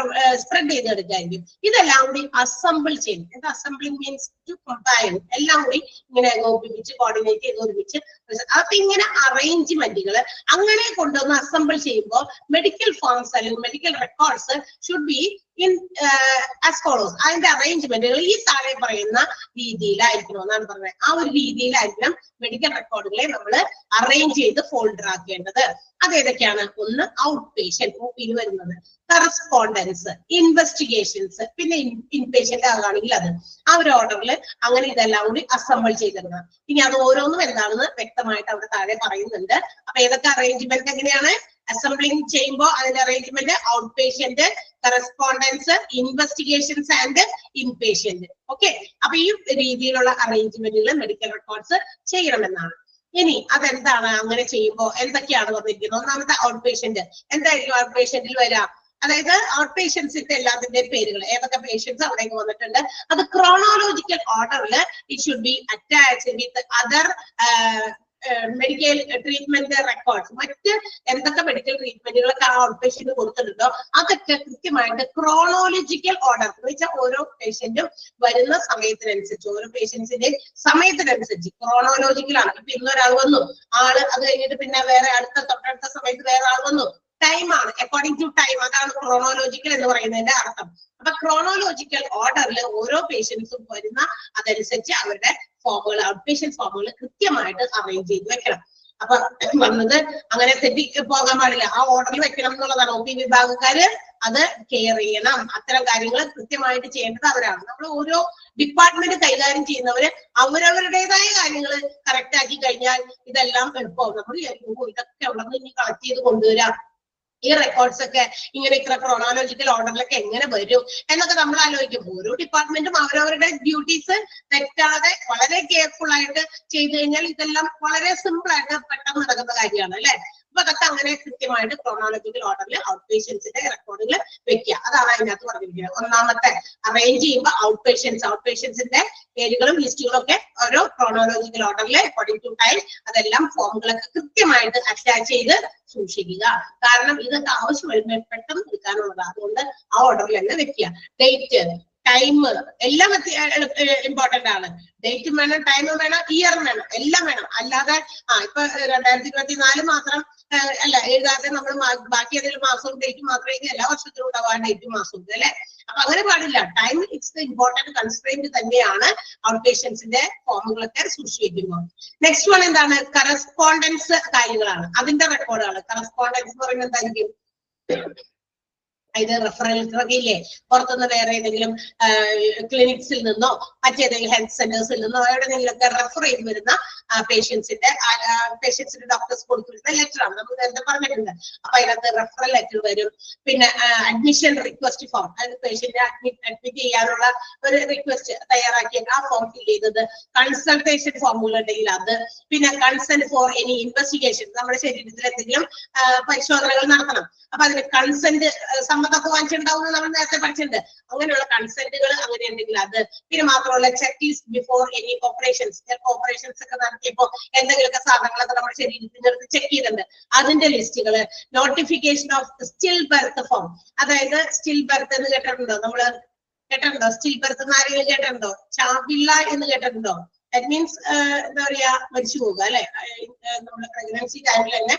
സ്പ്രെഡ് ചെയ്തെടുക്കായിരിക്കും. ഇതെല്ലാം കൂടി അസംബിൾ ചെയ്യും. എന്താ അസംബ്ലിംഗ് മീൻസ്? ടു കമ്പൈൻ, എല്ലാം കൂടി ഇങ്ങനെ ഏകോപിപ്പിച്ച് കോർഡിനേറ്റ് ചെയ്ത് ഒരുമിച്ച് അപ്പൊ ഇങ്ങനെ അറേഞ്ച്മെന്റുകൾ അങ്ങനെ കൊണ്ടുവന്ന് അസംബിൾ ചെയ്യുമ്പോൾ മെഡിക്കൽ ഫോംസ് അല്ലെങ്കിൽ medical records should be in as follows. അതിന്റെ അറേഞ്ച്മെന്റുകൾ ഈ താഴെ പറയുന്ന രീതിയിലായിരിക്കണം എന്നാണ് പറഞ്ഞത്. ആ ഒരു രീതിയിലായിരിക്കണം മെഡിക്കൽ റെക്കോർഡുകളെ നമ്മൾ അറേഞ്ച് ചെയ്ത് ഫോൾഡർ ആക്കേണ്ടത്. അതേതൊക്കെയാണ്? ഒന്ന് ഔട്ട് പേഷ്യന്റ്, OPയിൽ വരുന്നത്, കറസ്പോണ്ടൻസ്, ഇൻവെസ്റ്റിഗേഷൻസ്, പിന്നെ ഇൻപേഷ്യന്റ് ആണെങ്കിൽ അത്, ആ ഒരു ഓർഡറിൽ അങ്ങനെ ഇതെല്ലാം കൂടി അസംബിൾ ചെയ്തിരുന്നത്. ഇനി അത് ഓരോന്നും എന്താണെന്ന് വ്യക്തമായിട്ട് അവിടെ താഴെ പറയുന്നുണ്ട്. അപ്പൊ ഏതൊക്കെ അറേഞ്ച്മെന്റ് എങ്ങനെയാണ് അസംബ്ലിംഗ് ചെയ്യുമ്പോൾ അതിന്റെ arrangement? Out patient, correspondence, investigations and inpatient. Okay, അപ്പൊ ഈ രീതിയിലുള്ള അറേഞ്ച്മെന്റുകൾ മെഡിക്കൽ റെക്കോർഡ്സ് ചെയ്യണമെന്നാണ്. ഇനി അതെന്താണ് അങ്ങനെ ചെയ്യുമ്പോൾ എന്തൊക്കെയാണ് പറഞ്ഞിരിക്കുന്നത്? ഒന്നാമത്തെ ഔട്ട് പേഷ്യന്റ്. എന്തായിരിക്കും ഔട്ട് പേഷ്യന്റിൽ വരാം? അതായത് ഔട്ട് പേഷ്യൻസിന്റെ എല്ലാത്തിന്റെയും പേരുകൾ, ഏതൊക്കെ പേഷ്യൻസ് അവിടേക്ക് വന്നിട്ടുണ്ട്, അത് ക്രോണോളജിക്കൽ ഓർഡറിൽ it should be attached with other medical treatment records. മറ്റ് എന്തൊക്കെ മെഡിക്കൽ ട്രീറ്റ്മെന്റുകളൊക്കെ ആ ഔട്ട് പേഷ്യന്റ് കൊടുത്തിട്ടുണ്ടോ അതൊക്കെ കൃത്യമായിട്ട് ക്രോണോളജിക്കൽ ഓർഡർ എന്ന് വെച്ചാൽ ഓരോ പേഷ്യന്റും വരുന്ന സമയത്തിനനുസരിച്ച്, ഓരോ പേഷ്യൻസിന്റെ സമയത്തിനനുസരിച്ച് ക്രോണോളജിക്കലാണ്. ഇപ്പൊ ഇന്നൊരാൾ വന്നു, ആള് അത് കഴിഞ്ഞിട്ട് പിന്നെ വേറെ തൊട്ടടുത്ത സമയത്ത് വേറെ ആൾ വന്നു, ടൈമാണ്, അക്കോർഡിംഗ് ടു ടൈം. അതാണ് ക്രോണോളജിക്കൽ എന്ന് പറയുന്നതിന്റെ അർത്ഥം. അപ്പൊ ക്രോണോളജിക്കൽ ഓർഡറിൽ ഓരോ പേഷ്യൻസും വരുന്ന അതനുസരിച്ച് അവരുടെ ഫോമുകൾ, ഔട്ട് പേഷ്യന്റ് ഫോമുകൾ കൃത്യമായിട്ട് അറേഞ്ച് ചെയ്ത് വെക്കണം. അപ്പൊ വന്നത് അങ്ങനെ തെറ്റി പോകാൻ പാടില്ല, ആ ഓർഡറിൽ വെക്കണം എന്നുള്ളതാണ്. OP വിഭാഗക്കാര് അത് കെയർ ചെയ്യണം. അത്തരം കാര്യങ്ങൾ കൃത്യമായിട്ട് ചെയ്യേണ്ടത് അവരാണ്. നമ്മൾ ഓരോ ഡിപ്പാർട്ട്മെന്റ് കൈകാര്യം ചെയ്യുന്നവര് അവരവരുടേതായ കാര്യങ്ങൾ കറക്റ്റ് ആക്കി കഴിഞ്ഞാൽ ഇതെല്ലാം എളുപ്പമാവും. നമ്മൾ ഇതൊക്കെ അവിടെ നിന്ന് ഇനി കളക്ട് ചെയ്ത് കൊണ്ടുവരാം, ഈ റെക്കോർഡ്സ് ഒക്കെ ഇങ്ങനെ ഇത്ര ക്രോണോളജിക്കൽ ഓർഡറിലൊക്കെ എങ്ങനെ വരും എന്നൊക്കെ നമ്മൾ ആലോചിക്കും. ഓരോ ഡിപ്പാർട്ട്മെന്റും അവരവരുടെ ഡ്യൂട്ടീസ് തെറ്റാതെ വളരെ കെയർഫുൾ ആയിട്ട് ചെയ്തു കഴിഞ്ഞാൽ ഇതെല്ലാം വളരെ സിമ്പിൾ ആയിട്ട് പെട്ടെന്ന് നടക്കുന്ന കാര്യമാണ് അല്ലെ. അപ്പൊ അതൊക്കെ അങ്ങനെ കൃത്യമായിട്ട് ക്രോണോളജിക്കൽ ഓർഡറിൽ ഔട്ട് പേഷ്യൻസിന്റെ റെക്കോർഡുകൾ വെക്കുക. അതാണ് അതിനകത്ത് പറഞ്ഞിരിക്കുന്നത്. ഒന്നാമത്തെ അറേഞ്ച് ചെയ്യുമ്പോൾ ഔട്ട് പേഷ്യൻസിന്റെ പേരുകളും ലിസ്റ്റുകളും ഒക്കെ ഓരോ ക്രോണോളജിക്കൽ ഓർഡറിൽ അക്കോർഡിംഗ് ടു ടൈം അതെല്ലാം ഫോമുകളൊക്കെ കൃത്യമായിട്ട് അറ്റാച്ച് ചെയ്ത് സൂക്ഷിക്കുക. കാരണം ഇതൊക്കെ ആവശ്യം വരുമ്പോൾ പെട്ടെന്ന് എടുക്കാനുള്ളതാണ്. അതുകൊണ്ട് ആ ഓർഡറിൽ തന്നെ വെക്കുക. ഡേറ്റ്, ടൈം എല്ലാം ഇമ്പോർട്ടന്റ് ആണ്. ഡേറ്റും വേണം, ടൈമും വേണം, ഇയറും വേണം, എല്ലാം വേണം. അല്ലാതെ ഇപ്പൊ 2024 മാത്രം അല്ല എഴുതാതെ നമ്മൾ ബാക്കി ഏതെങ്കിലും മാസവും ഡേറ്റ് മാത്രമേ എല്ലാ വർഷത്തിലും ഉണ്ടാവും, ആ ഡേറ്റും മാസവും അല്ലെ. അപ്പൊ അങ്ങനെ പാടില്ല. Time it's the important constraint തന്നെയാണ് ഔട്ട് പേഷ്യൻസിന്റെ ഫോമുകളൊക്കെ സൂക്ഷിക്കുമ്പോൾ. നെക്സ്റ്റ് വൺ എന്താണ്? കറസ്പോണ്ടൻസ് കാര്യങ്ങളാണ്, അതിന്റെ റെക്കോർഡുകൾ. കറസ്പോണ്ടൻസ് എന്ന് പറയുന്നത് എന്തായിരിക്കും? ഇത് റെഫറൽ ലെറ്റർ ഒക്കെ ഇല്ലേ, പുറത്തുനിന്ന് വേറെ ഏതെങ്കിലും ക്ലിനിക്സിൽ നിന്നോ മറ്റേതെങ്കിലും ഹെൽത്ത് സെന്റേഴ്സിൽ നിന്നോ എവിടെയെങ്കിലുമൊക്കെ റെഫർ ചെയ്ത് വരുന്ന പേഷ്യൻസിന്റെ ഡോക്ടേഴ്സ് കൊടുത്തിരുന്ന ലെറ്റർ ആണ്, നമ്മൾ നേരത്തെ പറഞ്ഞിട്ടുണ്ട്. അപ്പൊ അതിനകത്ത് റെഫറൽ ലെറ്റർ വരും. പിന്നെ അഡ്മിഷൻ റിക്വസ്റ്റ് ഫോം, അതായത് പേഷ്യന്റ് അഡ്മിറ്റ് ചെയ്യാനുള്ള ഒരു റിക്വസ്റ്റ് തയ്യാറാക്കിയ ആ ഫോം ഫിൽ ചെയ്തത്, കൺസൾട്ടേഷൻ ഫോമുകൾ ഉണ്ടെങ്കിൽ അത്, പിന്നെ കൺസെന്റ് ഫോർ എനി ഇൻവെസ്റ്റിഗേഷൻ, നമ്മുടെ ശരീരത്തിൽ എന്തെങ്കിലും പരിശോധനകൾ നടത്തണം, അപ്പൊ അതിന് കൺസെന്റ് സമ്മതമൊക്കെ വാങ്ങിച്ചിട്ടുണ്ടാവും നമ്മൾ നേരത്തെ പഠിച്ചിട്ടുണ്ട്. അങ്ങനെയുള്ള കൺസെന്റുകൾ അങ്ങനെ ഉണ്ടെങ്കിൽ അത്, പിന്നെ മാത്രമല്ല check list before any operations, operations ഒക്കെ നടത്തിയപ്പോ എന്തെങ്കിലുമൊക്കെ സാധനങ്ങളൊക്കെ നമ്മുടെ ശരീരത്തിന്റെ അടുത്ത് ചെക്ക് ചെയ്തിട്ടുണ്ട്, അതിന്റെ ലിസ്റ്റുകള്, notification of still birth form, അതായത് സ്റ്റിൽ ബർത്ത് എന്ന് കേട്ടിട്ടുണ്ടോ? നമ്മള് കേട്ടിട്ടുണ്ടോ? സ്റ്റിൽ ബർത്ത് എന്ന് ആരെങ്കിലും കേട്ടിട്ടുണ്ടോ? ചാവില്ല എന്ന് കേട്ടിട്ടുണ്ടോ? ദാറ്റ് മീൻസ് എന്താ പറയാ, മരിച്ചു പോകുക അല്ലെ, നമ്മുടെ പ്രഗ്നൻസി ടൈമിൽ തന്നെ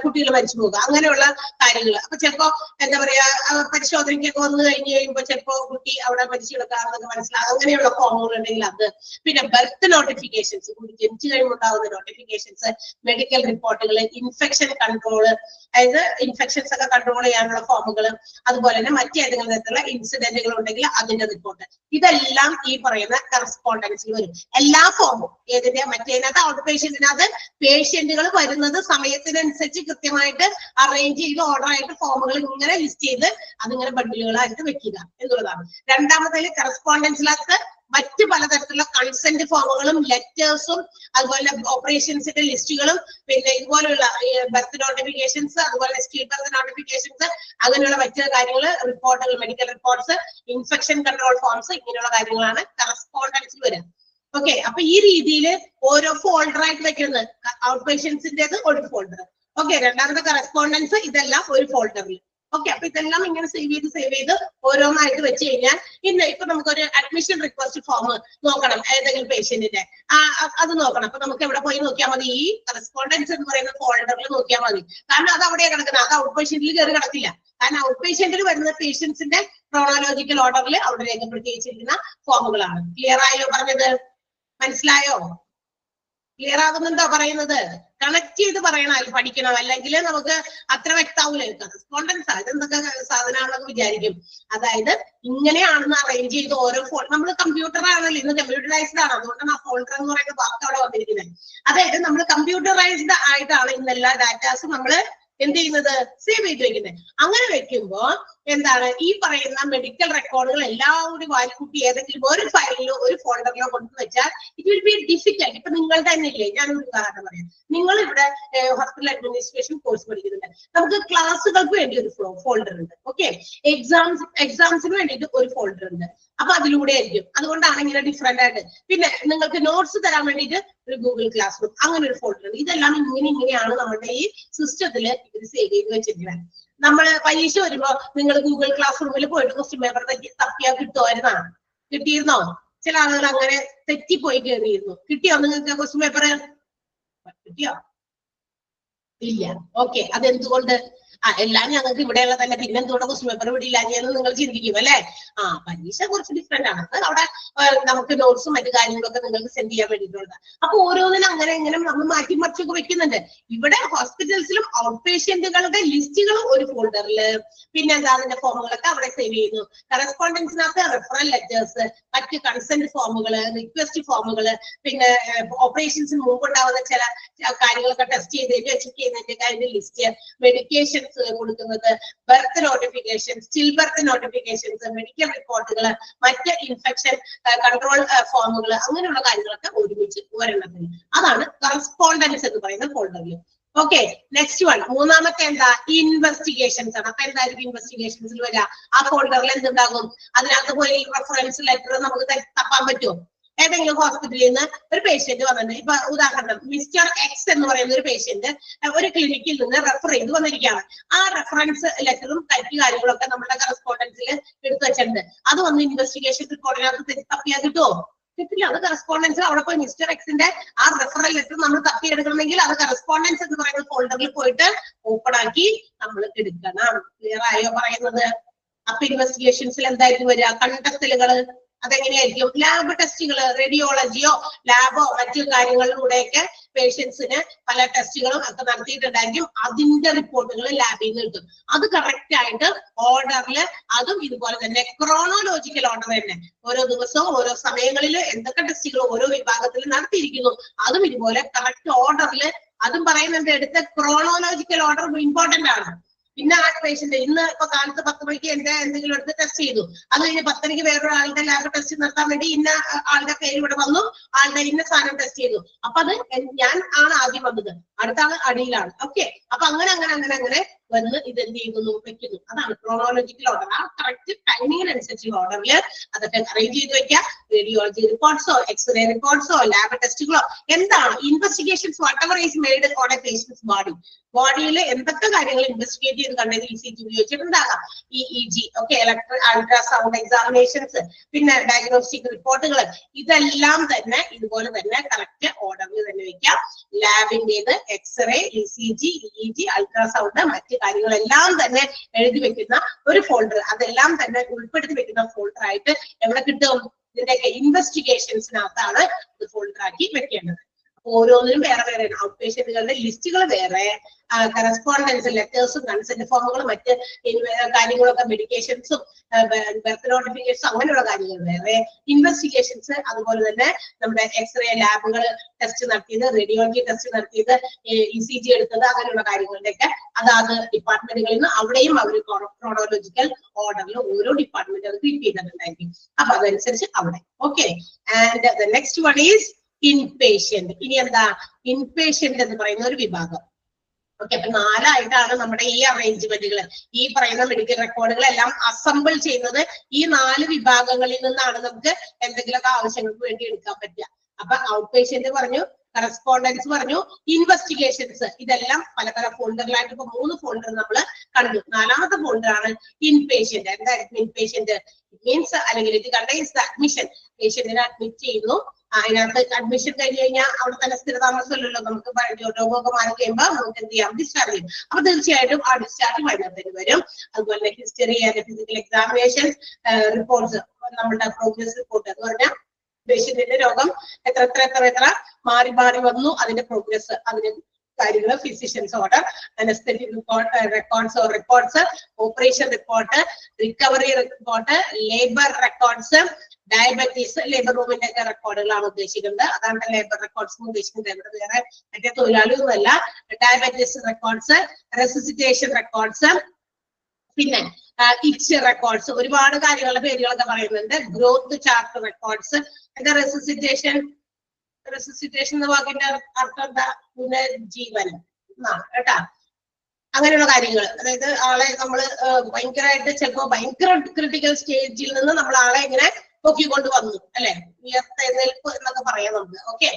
കുട്ടികൾ മരിച്ചു പോകുക, അങ്ങനെയുള്ള കാര്യങ്ങൾ. അപ്പൊ ചിലപ്പോ എന്താ പറയാ, പരിശോധനയ്ക്കൊക്കെ വന്നു കഴിഞ്ഞ് കഴിയുമ്പോൾ ചിലപ്പോ കുട്ടി അവിടെ മരിച്ചു കിടക്കാറെന്നൊക്കെ മനസ്സിലാകും, അങ്ങനെയുള്ള ഫോമുകൾ ഉണ്ടെങ്കിൽ അത്, പിന്നെ ബർത്ത് നോട്ടിഫിക്കേഷൻസ്, കുട്ടി ജനിച്ചു കഴിയുമ്പോൾ ഉണ്ടാകുന്ന നോട്ടിഫിക്കേഷൻസ്, മെഡിക്കൽ റിപ്പോർട്ടുകൾ, ഇൻഫെക്ഷൻ കൺട്രോള്, അതായത് ഇൻഫെക്ഷൻസ് ഒക്കെ കൺട്രോൾ ചെയ്യാനുള്ള ഫോമുകൾ, അതുപോലെ തന്നെ മറ്റേതെങ്കിലും തരത്തിലുള്ള ഇൻസിഡന്റുകൾ ഉണ്ടെങ്കിൽ അതിന്റെ റിപ്പോർട്ട്, ഇതെല്ലാം ഈ പറയുന്ന കറസ്പോണ്ടൻസിൽ വരും. എല്ലാ ഫോമും ഏതിന്റെ, മറ്റേതിനകത്ത് ഔട്ട് പേഷ്യന്റിനകത്ത് പേഷ്യന്റുകൾ വരുന്നത് സമയത്തിനനുസരിച്ച് കൃത്യമായിട്ട് അറേഞ്ച് ചെയ്ത് ഓർഡർ ആയിട്ട് ഫോമുകൾ ഇങ്ങനെ ലിസ്റ്റ് ചെയ്ത് അതിങ്ങനെ ബണ്ടിലുകളായിട്ട് വെക്കുക എന്നുള്ളതാണ്. രണ്ടാമത്തേല് കറസ്പോണ്ടൻസിനകത്ത് മറ്റ് പലതരത്തിലുള്ള കൺസെന്റ് ഫോമുകളും ലെറ്റേഴ്സും അതുപോലെ ഓപ്പറേഷൻസിന്റെ ലിസ്റ്റുകളും പിന്നെ ഇതുപോലെയുള്ള ബർത്ത് നോട്ടിഫിക്കേഷൻസ്, അതുപോലെ സ്റ്റിൽ ബർത്ത് നോട്ടിഫിക്കേഷൻസ്, അങ്ങനെയുള്ള മറ്റു കാര്യങ്ങൾ, റിപ്പോർട്ടുകൾ, medical reports, infection control forms, ഇങ്ങനെയുള്ള കാര്യങ്ങളാണ് കറസ്പോണ്ടൻസിൽ വരിക. ഓക്കെ, അപ്പൊ ഈ രീതിയിൽ ഓരോ ഫോൾഡർ ആയിട്ട് വെക്കുന്നത്, ഔട്ട് പേഷ്യൻസിന്റേത് ഒരു ഫോൾഡർ, ഓക്കെ, രണ്ടാമത്തെ കറസ്പോണ്ടൻസ്, ഇതെല്ലാം ഒരു ഫോൾഡറിൽ. ഓക്കെ, അപ്പൊ ഇതെല്ലാം ഇങ്ങനെ സേവ് ചെയ്ത് ഓരോന്നായിട്ട് വെച്ച് കഴിഞ്ഞാൽ ഇപ്പൊ നമുക്കൊരു അഡ്മിഷൻ റിക്വസ്റ്റ് ഫോം നോക്കണം ഏതെങ്കിലും പേഷ്യന്റിന്റെ, അത് നോക്കണം. അപ്പൊ നമുക്ക് എവിടെ പോയി നോക്കിയാൽ മതി? ഈ കറസ്പോണ്ടൻസ് എന്ന് പറയുന്ന ഫോൾഡറിൽ നോക്കിയാൽ മതി. കാരണം അത് അവിടെ കിടക്കുന്നത്, അത് ഔട്ട് പേഷ്യന്റിൽ കയറി കിടക്കില്ല. കാരണം ഔട്ട് പേഷ്യന്റിൽ വരുന്ന പേഷ്യൻസിന്റെ ക്രോണോളജിക്കൽ ഓർഡറിൽ അവിടെ രേഖപ്പെടുത്തി വെച്ചിരിക്കുന്ന ഫോമുകളാണ്. ക്ലിയർ ആയോ പറഞ്ഞത്? മനസ്സിലായോ? ക്ലിയർ ആകുന്നുണ്ടോ പറയുന്നത്? കണക്ട് ചെയ്ത് പറയണം, പഠിക്കണം, അല്ലെങ്കിൽ നമുക്ക് അത്ര വ്യക്താവൂല. കറസ്പോണ്ടൻസ് അതെന്തൊക്കെ സാധനമാണെന്ന് വിചാരിക്കും. അതായത് ഇങ്ങനെയാണെന്ന് അറേഞ്ച് ചെയ്ത് ഓരോ നമ്മൾ കമ്പ്യൂട്ടർ ആണല്ലോ, ഇന്ന് കമ്പ്യൂട്ടറൈസ്ഡ് ആണ്, അതുകൊണ്ടാണ് ആ ഫോൾഡർ എന്ന് പറയുന്ന വാക്ക് അവിടെ വന്നിരിക്കുന്നത്. അതായത് നമ്മൾ കമ്പ്യൂട്ടറൈസ്ഡ് ആയിട്ടാണ് ഇന്നെല്ലാ ഡാറ്റാസും നമ്മൾ എന്ത് ചെയ്യുന്നത്, സേവ് ചെയ്ത് വെക്കുന്നത്. അങ്ങനെ വെക്കുമ്പോ എന്താണ്, ഈ പറയുന്ന മെഡിക്കൽ റെക്കോർഡുകൾ എല്ലാം കൂടി വാരിക്കൂട്ടി ഏതെങ്കിലും ഒരു ഫയലിലോ ഒരു ഫോൾഡറിലോ കൊണ്ടു വെച്ചാൽ ഇറ്റ് വിൽ ബി ഡിഫിക്കൽട്ട്. ഇപ്പൊ നിങ്ങളുടെ തന്നെ ഇല്ലേ, ഞാനൊരു ഉദാഹരണം പറയാം. നിങ്ങൾ ഇവിടെ ഹോസ്പിറ്റൽ അഡ്മിനിസ്ട്രേഷൻ കോഴ്സ് പഠിക്കുന്നുണ്ട്, നമുക്ക് ക്ലാസ്സുകൾക്ക് വേണ്ടി ഒരു ഫോൾഡർ ഉണ്ട്, ഓക്കെ, എക്സാംസിന് വേണ്ടിയിട്ട് ഒരു ഫോൾഡർ ഉണ്ട്. അപ്പൊ അതിലൂടെ ആയിരിക്കും, അതുകൊണ്ടാണ് ഇങ്ങനെ ഡിഫറെന്റ് ആയിട്ട്. പിന്നെ നിങ്ങൾക്ക് നോട്ട്സ് തരാൻ വേണ്ടിയിട്ട് ഒരു ഗൂഗിൾ ക്ലാസ് റൂം, അങ്ങനെ ഒരു ഫോൾഡർ ഉണ്ട്. ഇതെല്ലാം ഇങ്ങനെയാണ് നമ്മുടെ ഈ സിസ്റ്റത്തിൽ ഇത് സേവ് ചെയ്ത് വെച്ചിരിക്കുന്നത്. നമ്മള് പരീക്ഷ വരുമ്പോ നിങ്ങൾ ഗൂഗിൾ ക്ലാസ് റൂമിൽ പോയിട്ട് ക്വസ്റ്റ്യൻ പേപ്പർ തപ്പിയാൽ കിട്ടിയിരുന്നോ? ചില ആളുകൾ അങ്ങനെ തെറ്റിപ്പോയി കയറിയിരുന്നു. കിട്ടിയോ നിങ്ങൾക്ക് ക്വസ്റ്റ്യൻ പേപ്പർ? കിട്ടിയോ? ഇല്ല. ഓക്കെ, അതെന്തുകൊണ്ട്? എല്ലാം ഞങ്ങൾക്ക് ഇവിടെയുള്ള തന്നെ, പിന്നെ എന്തുകൊണ്ട് ക്വസ്റ്റ്യൻ പേപ്പർ ഇവിടെ ഇല്ലാഞ്ഞെന്ന് നിങ്ങൾ ചിന്തിക്കും അല്ലെ? പരീക്ഷ കുറച്ച് ഡിഫറെന്റ് ആണ്. അത് അവിടെ നമുക്ക് നോട്ട്സും മറ്റു കാര്യങ്ങളൊക്കെ നിങ്ങൾക്ക് സെൻഡ് ചെയ്യാൻ വേണ്ടിയിട്ടുള്ളത്. അപ്പൊ ഓരോന്നിനും അങ്ങനെ ഇങ്ങനെ നമ്മൾ മാറ്റി മറിച്ചൊക്കെ വെക്കുന്നുണ്ട്. ഇവിടെ ഹോസ്പിറ്റൽസിലും ഔട്ട് പേഷ്യന്റുകളുടെ ലിസ്റ്റുകൾ ഒരു ഫോൾഡറിൽ, പിന്നെ എന്താ അതിന്റെ ഫോമുകളൊക്കെ അവിടെ സേവ് ചെയ്യുന്നു. കറസ്പോണ്ടൻസിനകത്ത് റെഫറൽ ലെറ്റേഴ്സ്, മറ്റ് കൺസെന്റ് ഫോമുകള്, റിക്വസ്റ്റ് ഫോമുകള്, പിന്നെ ഓപ്പറേഷൻസിന് മുമ്പ് ഉണ്ടാവുന്ന ചില കാര്യങ്ങളൊക്കെ ടെസ്റ്റ് ചെയ്തതിന്റെ ചെക്ക് ചെയ്യുന്നതിന്റെ അതിന്റെ ലിസ്റ്റ്, മെഡിക്കേഷൻ കൊടുക്കുന്നത്, birth notification, still birth notifications, medical റിപ്പോർട്ടുകൾ, മറ്റ് ഇൻഫെക്ഷൻ കൺട്രോൾ ഫോമുകൾ, അങ്ങനെയുള്ള കാര്യങ്ങളൊക്കെ ഒരുമിച്ച് ഒരെണ്ണത്തിന്. അതാണ് കറസ്പോണ്ടൻസ് എന്ന് പറയുന്ന ഫോൾഡറിൽ. ഓക്കെ, നെക്സ്റ്റ് വൺ, മൂന്നാമത്തെ എന്താ? ഇൻവെസ്റ്റിഗേഷൻസ് ആണ്. അപ്പൊ എന്തായിരിക്കും ഇൻവെസ്റ്റിഗേഷൻസിൽ വരിക? ആ ഫോൾഡറിൽ എന്തുണ്ടാകും? അതിനകത്ത് പോയി റെഫറൻസ് ലെറ്റർ നമുക്ക് തപ്പാൻ പറ്റുമോ? ഏതെങ്കിലും ഹോസ്പിറ്റലിൽ നിന്ന് ഒരു പേഷ്യന്റ് വന്നിട്ടുണ്ട്, ഇപ്പൊ ഉദാഹരണം മിസ്റ്റർ എക്സ് എന്ന് പറയുന്ന ഒരു പേഷ്യന്റ് ഒരു ക്ലിനിക്കിൽ നിന്ന് റെഫർ ചെയ്ത് വന്നിരിക്കുകയാണ്. ആ റെഫറൻസ് ലെറ്ററും മറ്റു കാര്യങ്ങളൊക്കെ നമ്മുടെ കറസ്പോണ്ടൻസിൽ എടുത്തു വെച്ചിട്ടുണ്ട്. അത് വന്ന് ഇൻവെസ്റ്റിഗേഷൻ റിപ്പോർട്ടിനകത്ത് തപ്പിയാൽ കിട്ടുമോ? കിട്ടില്ല. അത് കറസ്പോണ്ടൻസ് അവിടെ പോയി മിസ്റ്റർ എക്സിന്റെ ആ റെഫറൽ ലെറ്റർ നമ്മൾ തപ്പിയെടുക്കണമെങ്കിൽ അത് കറസ്പോണ്ടൻസ് എന്ന് പറയുന്ന ഫോൾഡറിൽ പോയിട്ട് ഓപ്പൺ ആക്കി നമ്മൾ എടുക്കണം. ക്ലിയർ ആയോ പറയുന്നത്? അപ്പൊ ഇൻവെസ്റ്റിഗേഷൻസിൽ എന്തായിരിക്കും വരിക? കണ്ടെത്തലുകൾ, അതെങ്ങനെയായിരിക്കും? ലാബ് ടെസ്റ്റുകൾ, റേഡിയോളജിയോ ലാബോ മറ്റു കാര്യങ്ങളിലൂടെയൊക്കെ പേഷ്യൻസിന് പല ടെസ്റ്റുകളും ഒക്കെ നടത്തിയിട്ടുണ്ടായിരിക്കും. അതിന്റെ റിപ്പോർട്ടുകൾ ലാബിൽ നിന്ന് കിട്ടും. അത് കറക്റ്റ് ആയിട്ട് ഓർഡറിൽ, അതും ഇതുപോലെ തന്നെ ക്രോണോലോജിക്കൽ ഓർഡർ തന്നെ, ഓരോ ദിവസവും ഓരോ സമയങ്ങളിൽ എന്തൊക്കെ ടെസ്റ്റുകൾ ഓരോ വിഭാഗത്തിൽ നടത്തിയിരിക്കുന്നു അതും ഇതുപോലെ കറക്റ്റ് ഓർഡറിൽ, അതും പറയുന്നുണ്ട്. എടുത്ത ക്രോണോലോജിക്കൽ ഓർഡർ ഇമ്പോർട്ടന്റ് ആണ്. പിന്നെ ആ പേഷ്യന്റ് ഇന്ന് ഇപ്പൊ കാലത്ത് 10 മണിക്ക് എന്റെ എന്തെങ്കിലും എടുത്ത് ടെസ്റ്റ് ചെയ്തു, അത് കഴിഞ്ഞ് 10 മണിക്ക് വേറൊരാളുടെ ലാബ് ടെസ്റ്റ് നടത്താൻ വേണ്ടി ഇന്ന ആളുടെ പേര് ഇവിടെ വന്നു, ആളുടെ ഇന്ന സാധനം ടെസ്റ്റ് ചെയ്തു. അപ്പൊ അത് ഞാൻ ആണ് ആദ്യം വന്നത്, അടുത്ത ആള് അടിയിലാണ്. ഓക്കെ, അപ്പൊ അങ്ങനെ അങ്ങനെ അങ്ങനെ അങ്ങനെ വന്ന് ഇത് എന്ത് ചെയ്യുന്നു, വെക്കുന്നു. അതാണ് ക്രോണോളജിക്കൽ ഓർഡർ. ആ കറക്റ്റ് ടൈമിങ്ങിനനുസരിച്ച് ഓർഡറിൽ അതൊക്കെ അറേഞ്ച് ചെയ്ത് വെക്കാം. റേഡിയോളജി റിപ്പോർട്ട്സോ എക്സ്റേ റിപ്പോർട്ട്സോ ലാബ് ടെസ്റ്റുകളോ എന്താണ്, investigations whatever is made on a patients ബോഡിയിൽ എന്തൊക്കെ കാര്യങ്ങൾ ഇൻവെസ്റ്റിഗേറ്റ് ചെയ്ത് കണ്ടെങ്കിൽ ECG ഉപയോഗിച്ചിട്ടുണ്ടാകാം. EEG, ഓക്കെ, അൾട്രാസൗണ്ട് എക്സാമിനേഷൻസ്, പിന്നെ ഡയഗ്നോസ്റ്റിക് റിപ്പോർട്ടുകൾ, ഇതെല്ലാം തന്നെ ഇതുപോലെ തന്നെ കറക്റ്റ് ഓർഡറിൽ തന്നെ വെക്കാം. ലാബിന്റേത് എക്സ്റേ, ECG, EEG, അൾട്രാസൗണ്ട്, മറ്റ് കാര്യങ്ങളെല്ലാം തന്നെ എഴുതി വെക്കുന്ന ഒരു ഫോൾഡർ, അതെല്ലാം തന്നെ ഉൾപ്പെടുത്തി വെക്കുന്ന ഫോൾഡർ ആയിട്ട് എവിടെ കിട്ടും? ഇതിന്റെയൊക്കെ ഇൻവെസ്റ്റിഗേഷൻസിനകത്താണ് ഇത് ഫോൾഡർ ആക്കി വെക്കേണ്ടത്. ഓരോന്നിനും വേറെ വേറെ ഔട്ട് പേഷ്യന്റുകളുടെ ലിസ്റ്റുകൾ വേറെ, കറസ്പോണ്ടൻസ് ലെറ്റേഴ്സും കൺസെന്റ് ഫോമുകളും മറ്റ് കാര്യങ്ങളൊക്കെ, മെഡിക്കേഷൻസും ബർത്ത് നോട്ടിഫിക്കേഷൻസും അങ്ങനെയുള്ള കാര്യങ്ങൾ വേറെ, ഇൻവെസ്റ്റിഗേഷൻസ് അതുപോലെ തന്നെ നമ്മുടെ എക്സ്റേ ലാബുകൾ ടെസ്റ്റ് നടത്തിയത്, റേഡിയോളജി ടെസ്റ്റ് നടത്തിയത്, ECG എടുത്തത്, അങ്ങനെയുള്ള കാര്യങ്ങളുടെയൊക്കെ അതാത് ഡിപ്പാർട്ട്മെന്റുകളിൽ നിന്ന് അവിടെയും അവർ ക്രോണോളജിക്കൽ ഓർഡറിൽ ഓരോ ഡിപ്പാർട്ട്മെന്റ് അത് കീപ്പ് ചെയ്തിട്ടുണ്ടായിരിക്കും. അപ്പൊ അതനുസരിച്ച് അവിടെ. Okay, and the next one is inpatient. ഇനി എന്താ? ഇൻപേഷ്യന്റ് എന്ന് പറയുന്ന ഒരു വിഭാഗം. ഓക്കെ, അപ്പൊ 4ആയിട്ടാണ് നമ്മുടെ ഈ അറേഞ്ച്മെന്റുകൾ, ഈ പറയുന്ന മെഡിക്കൽ റെക്കോർഡുകളെല്ലാം അസംബിൾ ചെയ്യുന്നത്. ഈ 4 വിഭാഗങ്ങളിൽ നിന്നാണ് നമുക്ക് എന്തെങ്കിലുമൊക്കെ ആവശ്യങ്ങൾക്ക് വേണ്ടി എടുക്കാൻ പറ്റുക. അപ്പൊ ഔട്ട് പേഷ്യന്റ് പറഞ്ഞു, കറസ്പോണ്ടൻസ് പറഞ്ഞു, ഇൻവെസ്റ്റിഗേഷൻസ്, ഇതെല്ലാം പല പല ഫോൾഡറിലായിട്ട് ഇപ്പൊ 3 ഫോൾഡർ നമ്മൾ കണ്ടു. 4ാമത്തെ ഫോൾഡർ ആണ് ഇൻപേഷ്യന്റ്. എന്തായിരുന്നു ഇൻപേഷ്യന്റ്? മീൻസ് അല്ലെങ്കിൽ ഇറ്റ് കണ്ടെയ്ൻസ് ദ അഡ്മിഷൻ. പേഷ്യന്റിനെ അഡ്മിറ്റ് ചെയ്യുന്നു, അതിനകത്ത് അഡ്മിഷൻ കഴിഞ്ഞ് കഴിഞ്ഞാൽ അവിടെ തന്നെ സ്ഥിരതാമസമല്ലല്ലോ, നമുക്ക് രോഗമൊക്കെ മാറി കഴിയുമ്പോൾ നമുക്ക് എന്ത് ചെയ്യാം? ഡിസ്ചാർജ് ചെയ്യും. അപ്പൊ തീർച്ചയായിട്ടും ആ ഡിസ്ചാർജ് അതിനകത്തേക്ക് വരും. അതുപോലെ history and physical examination reports, നമ്മുടെ പ്രോഗ്രസ് റിപ്പോർട്ട് എന്ന് പറഞ്ഞാൽ പേഷ്യന്റിന്റെ രോഗം എത്ര എത്ര എത്ര എത്ര മാറി മാറി വന്നു, അതിന്റെ പ്രോഗ്രസ്, അതിന്റെ കാര്യങ്ങൾ, physicians order, anaesthetic reports, operation report, recovery report, labour records, diabetes, labour റൂമിന്റെ ഒക്കെ റെക്കോർഡുകളാണ് ഉദ്ദേശിക്കുന്നത്. അതാണ് ലേബർ റെക്കോർഡ്സ് ഉദ്ദേശിക്കുന്നത്. ഇവിടെ വേറെ മറ്റേ തൊഴിലാളിയൊന്നുമല്ല. ഡയബറ്റീസ് റെക്കോർഡ്സ്, റെസിസിറ്റേഷൻ റെക്കോർഡ്സ്, പിന്നെ ഇച്ച് റെക്കോർഡ്സ്, ഒരുപാട് കാര്യങ്ങളുടെ പേരുകളൊക്കെ പറയുന്നുണ്ട്. Growth chart records. എന്താ റെസിസിറ്റേഷൻ? റെസിസിറ്റേഷൻ എന്ന വാക്കിന്റെ അർത്ഥം എന്താ? പുനർജീവനം കേട്ടാ. അങ്ങനെയുള്ള കാര്യങ്ങൾ, അതായത് ആളെ നമ്മൾ ഭയങ്കരമായിട്ട് ചിലപ്പോ ഭയങ്കര ക്രിട്ടിക്കൽ സ്റ്റേജിൽ നിന്ന് നമ്മൾ ആളെ ഇങ്ങനെ പൊക്കിക്കൊണ്ട് വന്നു, അല്ലെ, ഉയർത്തെഴുന്നേൽപ്പ് എന്നൊക്കെ പറയാം നമുക്ക്. Okay,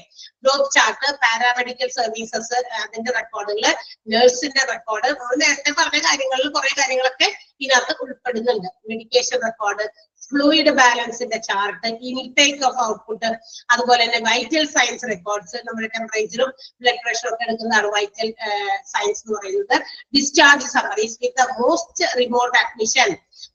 growth chart, paramedical services, അതിന്റെ റെക്കോർഡുകൾ, നഴ്സിന്റെ റെക്കോർഡ്, നമ്മൾ നേരത്തെ പറഞ്ഞ കാര്യങ്ങളിൽ കുറെ കാര്യങ്ങളൊക്കെ ഇതിനകത്ത് ഉൾപ്പെടുന്നുണ്ട്. മെഡിക്കേഷൻ റെക്കോർഡ്, ഫ്ലൂയിഡ് ബാലൻസിന്റെ ചാർട്ട്, ഇൻടേക്ക് ഓഫ് ഔട്ട്പുട്ട്, അതുപോലെ തന്നെ വൈറ്റൽ സയൻസ് റെക്കോർഡ്സ്, നമ്മുടെ ടെമ്പറേച്ചറും ബ്ലഡ് പ്രഷറും ഒക്കെ എടുക്കുന്നതാണ് വൈറ്റൽ സയൻസ് എന്ന് പറയുന്നത്. Discharge summaries with the most remote admission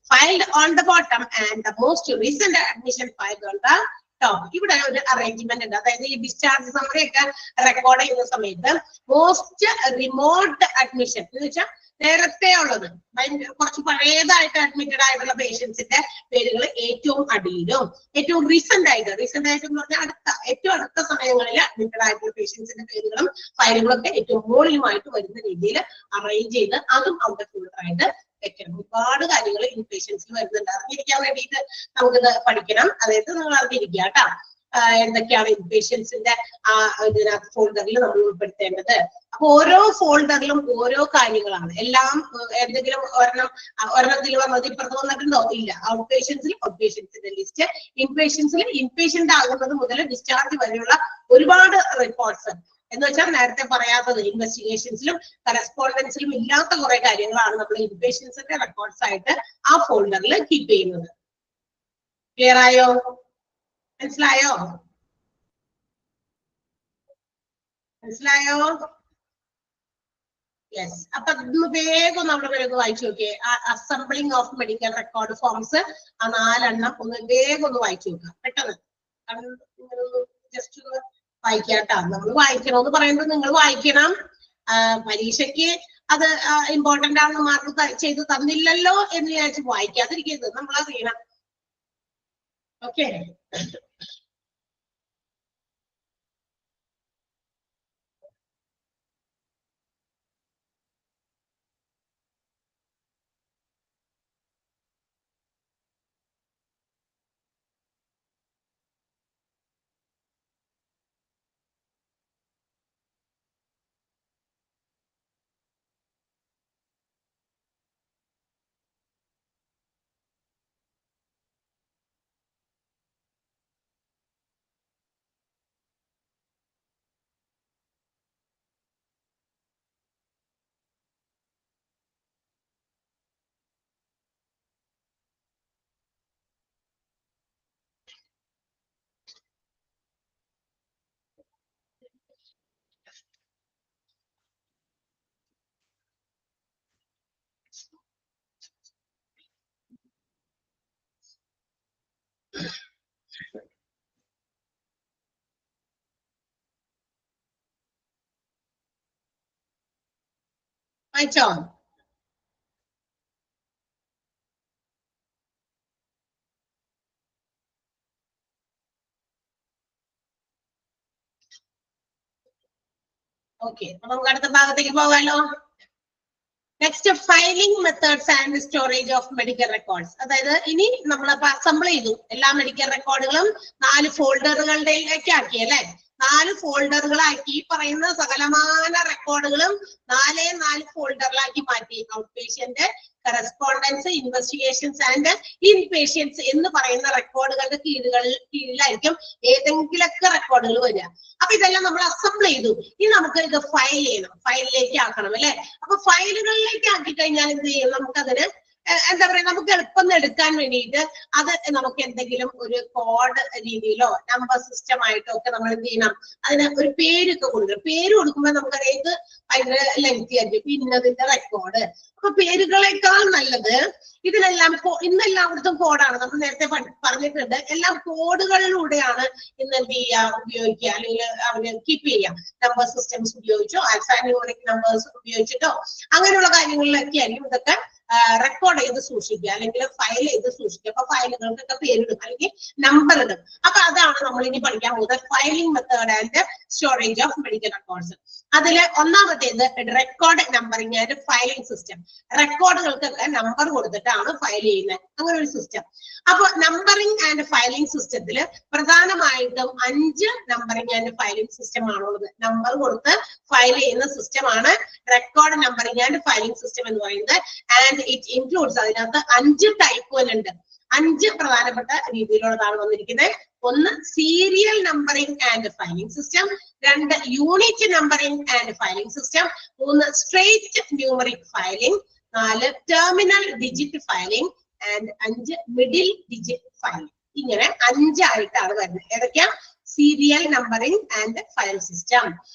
filed on the bottom and the most recent admission filed on the top. ഇവിടെ ഒരു അറേഞ്ച്മെന്റ് ഉണ്ട്. അതായത് ഈ ഡിസ്ചാർജ് സമ്മറി ഒക്കെ റെക്കോർഡ് ചെയ്യുന്ന സമയത്ത് മോസ്റ്റ് റിമോട്ട് അഡ്മിഷൻ എന്ന് വെച്ചാൽ നേരത്തെ ഉള്ളത്, കുറച്ച് പഴയതായിട്ട് അഡ്മിറ്റഡ് ആയിട്ടുള്ള പേഷ്യൻസിന്റെ പേരുകൾ ഏറ്റവും അടിയിലും, ഏറ്റവും റീസെന്റ് ആയിട്ട് എന്ന് പറഞ്ഞാൽ ഏറ്റവും അടുത്ത സമയങ്ങളിൽ അഡ്മിറ്റഡ് ആയിട്ടുള്ള പേഷ്യൻസിന്റെ പേരുകളും ഫയലുകളും ഒക്കെ ഏറ്റവും മുകളിലുമായിട്ട് വരുന്ന രീതിയിൽ അറേഞ്ച് ചെയ്ത് അതും ഔട്ട് ഫോൾഡർ ആയിട്ട് വെക്കണം. ഒരുപാട് കാര്യങ്ങൾ ഇൻപേഷ്യൻസിൽ വരുന്നുണ്ട്. അറിഞ്ഞിരിക്കാൻ വേണ്ടിയിട്ട് നമുക്കിത് പഠിക്കണം. അതായത് നിങ്ങൾ അറിഞ്ഞിരിക്കുക കേട്ടോ, എന്തൊക്കെയാണ് ഇൻപേഷ്യൻസിന്റെ ഇതിനകത്ത് ഫോൾഡറിൽ നമ്മൾ ഉൾപ്പെടുത്തേണ്ടത്. അപ്പൊ ഓരോ ഫോൾഡറിലും ഓരോ കാര്യങ്ങളാണ്. എല്ലാം എന്തെങ്കിലും ഒരെണ്ണത്തിൽ വന്നത് ഇപ്പുറത്ത് വന്നിട്ടുണ്ടോ? ഇല്ല. ഔട്ട് പേഷ്യൻസിൽ ഔട്ട് പേഷ്യൻസിന്റെ ലിസ്റ്റ്, ഇൻപേഷ്യൻസിൽ ഇൻപേഷ്യന്റ് ആകുന്നത് മുതൽ ഡിസ്ചാർജ് വരെയുള്ള ഒരുപാട് റിപ്പോർട്ട്സ് എന്ന് വെച്ചാൽ നേരത്തെ പറയാത്തത് ഇൻവെസ്റ്റിഗേഷൻസിലും കറസ്പോണ്ടൻസിലും ഇല്ലാത്ത കുറെ കാര്യങ്ങളാണ് നമ്മൾ ഇൻപേഷ്യൻസിന്റെ റെക്കോർഡ്സ് ആയിട്ട് ആ ഫോൾഡറിൽ കീപ്പ് ചെയ്യുന്നത്. ക്ലിയർ ആയോ? മനസ്സിലായോ? മനസ്സിലായോ? യെസ്. അപ്പൊ ഇന്ന് വേഗം നമ്മുടെ പേരൊന്ന് വായിച്ചു നോക്കിയേ. Assembling of medical record forms ആ 4 എണ്ണം ഒന്ന് വേഗം ഒന്ന് വായിച്ചു നോക്കാം പെട്ടെന്ന്. ജസ്റ്റ് ഒന്ന് വായിക്കാട്ടാ. നമ്മൾ വായിക്കണമെന്ന് പറയുമ്പോൾ നിങ്ങൾ വായിക്കണം. പരീക്ഷയ്ക്ക് അത് ഇമ്പോർട്ടന്റ് ആണെന്ന് മാർക്ക് ചെയ്ത് തന്നില്ലല്ലോ എന്ന് വിചാരിച്ച് വായിക്കാതിരിക്കരുത്. നമ്മൾ അറിയണം. ഓക്കെ. വായിച്ചോ? ഓക്കെ. അപ്പൊ നമുക്ക് അടുത്ത ഭാഗത്തേക്ക് പോകാലോ. Next, filing methods and storage of medical records. അതായത് ഇനി നമ്മൾ അസംബിൾ ചെയ്തു എല്ലാ മെഡിക്കൽ റെക്കോർഡുകളും 4 ഫോൾഡറുകളിലേക്ക് ആക്കി അല്ലെ. 4 ഫോൾഡറുകളാക്കി പറയുന്ന സകലമാന റെക്കോർഡുകളും 4 ഫോൾഡറിലാക്കി മാറ്റി. Out patient, correspondence, investigations and in patients എന്ന് പറയുന്ന റെക്കോർഡുകളുടെ കീഴിലായിരിക്കും ഏതെങ്കിലൊക്കെ റെക്കോർഡുകൾ വരിക. അപ്പൊ ഇതെല്ലാം നമ്മൾ അസംബിൾ ചെയ്തു. ഇനി നമുക്ക് ഇത് ഫയൽ ചെയ്യണം, ഫയലിലേക്ക് ആക്കണം അല്ലെ. അപ്പൊ ഫയലുകളിലേക്ക് ആക്കി കഴിഞ്ഞാൽ എന്ത് ചെയ്യും? നമുക്കതിന് എന്താ പറയാ, നമുക്ക് എളുപ്പം എടുക്കാൻ വേണ്ടിയിട്ട് അത് നമുക്ക് എന്തെങ്കിലും ഒരു കോഡ് രീതിയിലോ നമ്പർ സിസ്റ്റം ആയിട്ടോ ഒക്കെ നമ്മൾ എന്ത് ചെയ്യണം, അതിന് ഒരു പേരൊക്കെ കൊടുക്കണം. പേര് കൊടുക്കുമ്പോൾ നമുക്കറിയത് ഭയങ്കര ലെങ്തി ആയിരിക്കും. ഇന്നതിന്റെ റെക്കോർഡ്. അപ്പൊ പേരുകളെക്കാൾ നല്ലത് ഇതിനെല്ലാം ഇന്നെല്ലായിടത്തും കോഡാണ്. നമ്മൾ നേരത്തെ പറഞ്ഞിട്ടുണ്ട്. എല്ലാം കോഡുകളിലൂടെയാണ് ഇന്ന് എന്ത് ചെയ്യുക, ഉപയോഗിക്കുക, അല്ലെങ്കിൽ അവന് കീപ്പ് ചെയ്യാം. നമ്പർ സിസ്റ്റംസ് ഉപയോഗിച്ചോ ആൽഫാന്യൂമറിക് നമ്പേഴ്സ് ഉപയോഗിച്ചിട്ടോ അങ്ങനെയുള്ള കാര്യങ്ങളിലൊക്കെ ആയിരിക്കും ഇതൊക്കെ റെക്കോർഡ് ചെയ്ത് സൂക്ഷിക്കുക, അല്ലെങ്കിൽ ഫയൽ ചെയ്ത് സൂക്ഷിക്കുക. അപ്പൊ ഫയലുകൾക്കൊക്കെ പേരിടും അല്ലെങ്കിൽ നമ്പർ ഇടും. അപ്പൊ അതാണ് നമ്മൾ ഇനി പഠിക്കാൻ പോകുന്നത്, filing method and storage of medical records. അതില് ഒന്നാമത്തേത് record numbering and filing system. റെക്കോർഡുകൾക്കൊക്കെ നമ്പർ കൊടുത്തിട്ടാണ് ഫയൽ ചെയ്യുന്നത്, അങ്ങനെ ഒരു സിസ്റ്റം. അപ്പൊ നമ്പറിംഗ് ആൻഡ് ഫയലിംഗ് സിസ്റ്റത്തിൽ പ്രധാനമായിട്ടും 5 നമ്പറിംഗ് ആൻഡ് ഫയലിംഗ് സിസ്റ്റം ആണുള്ളത്. നമ്പർ കൊടുത്ത് ഫയൽ ചെയ്യുന്ന സിസ്റ്റമാണ് record numbering and filing system എന്ന് പറയുന്നത്. ആൻഡ് ഇറ്റ് ഇൻക്ലൂഡ്സ്, അതിനകത്ത് 5 ടൈപ്പ് ഉണ്ട്. 5 പ്രധാനപ്പെട്ട രീതിയിലുള്ളതാണ് വന്നിരിക്കുന്നത്. 1 serial numbering and filing system, 2 unit numbering and filing system, 3 straight numeric filing, 4 terminal digit filing and 5 middle digit filing. ഇങ്ങനെ 5 ആയിട്ടാണ് വരുന്നത്. ഏതൊക്കെയാ? Serial numbering and file system,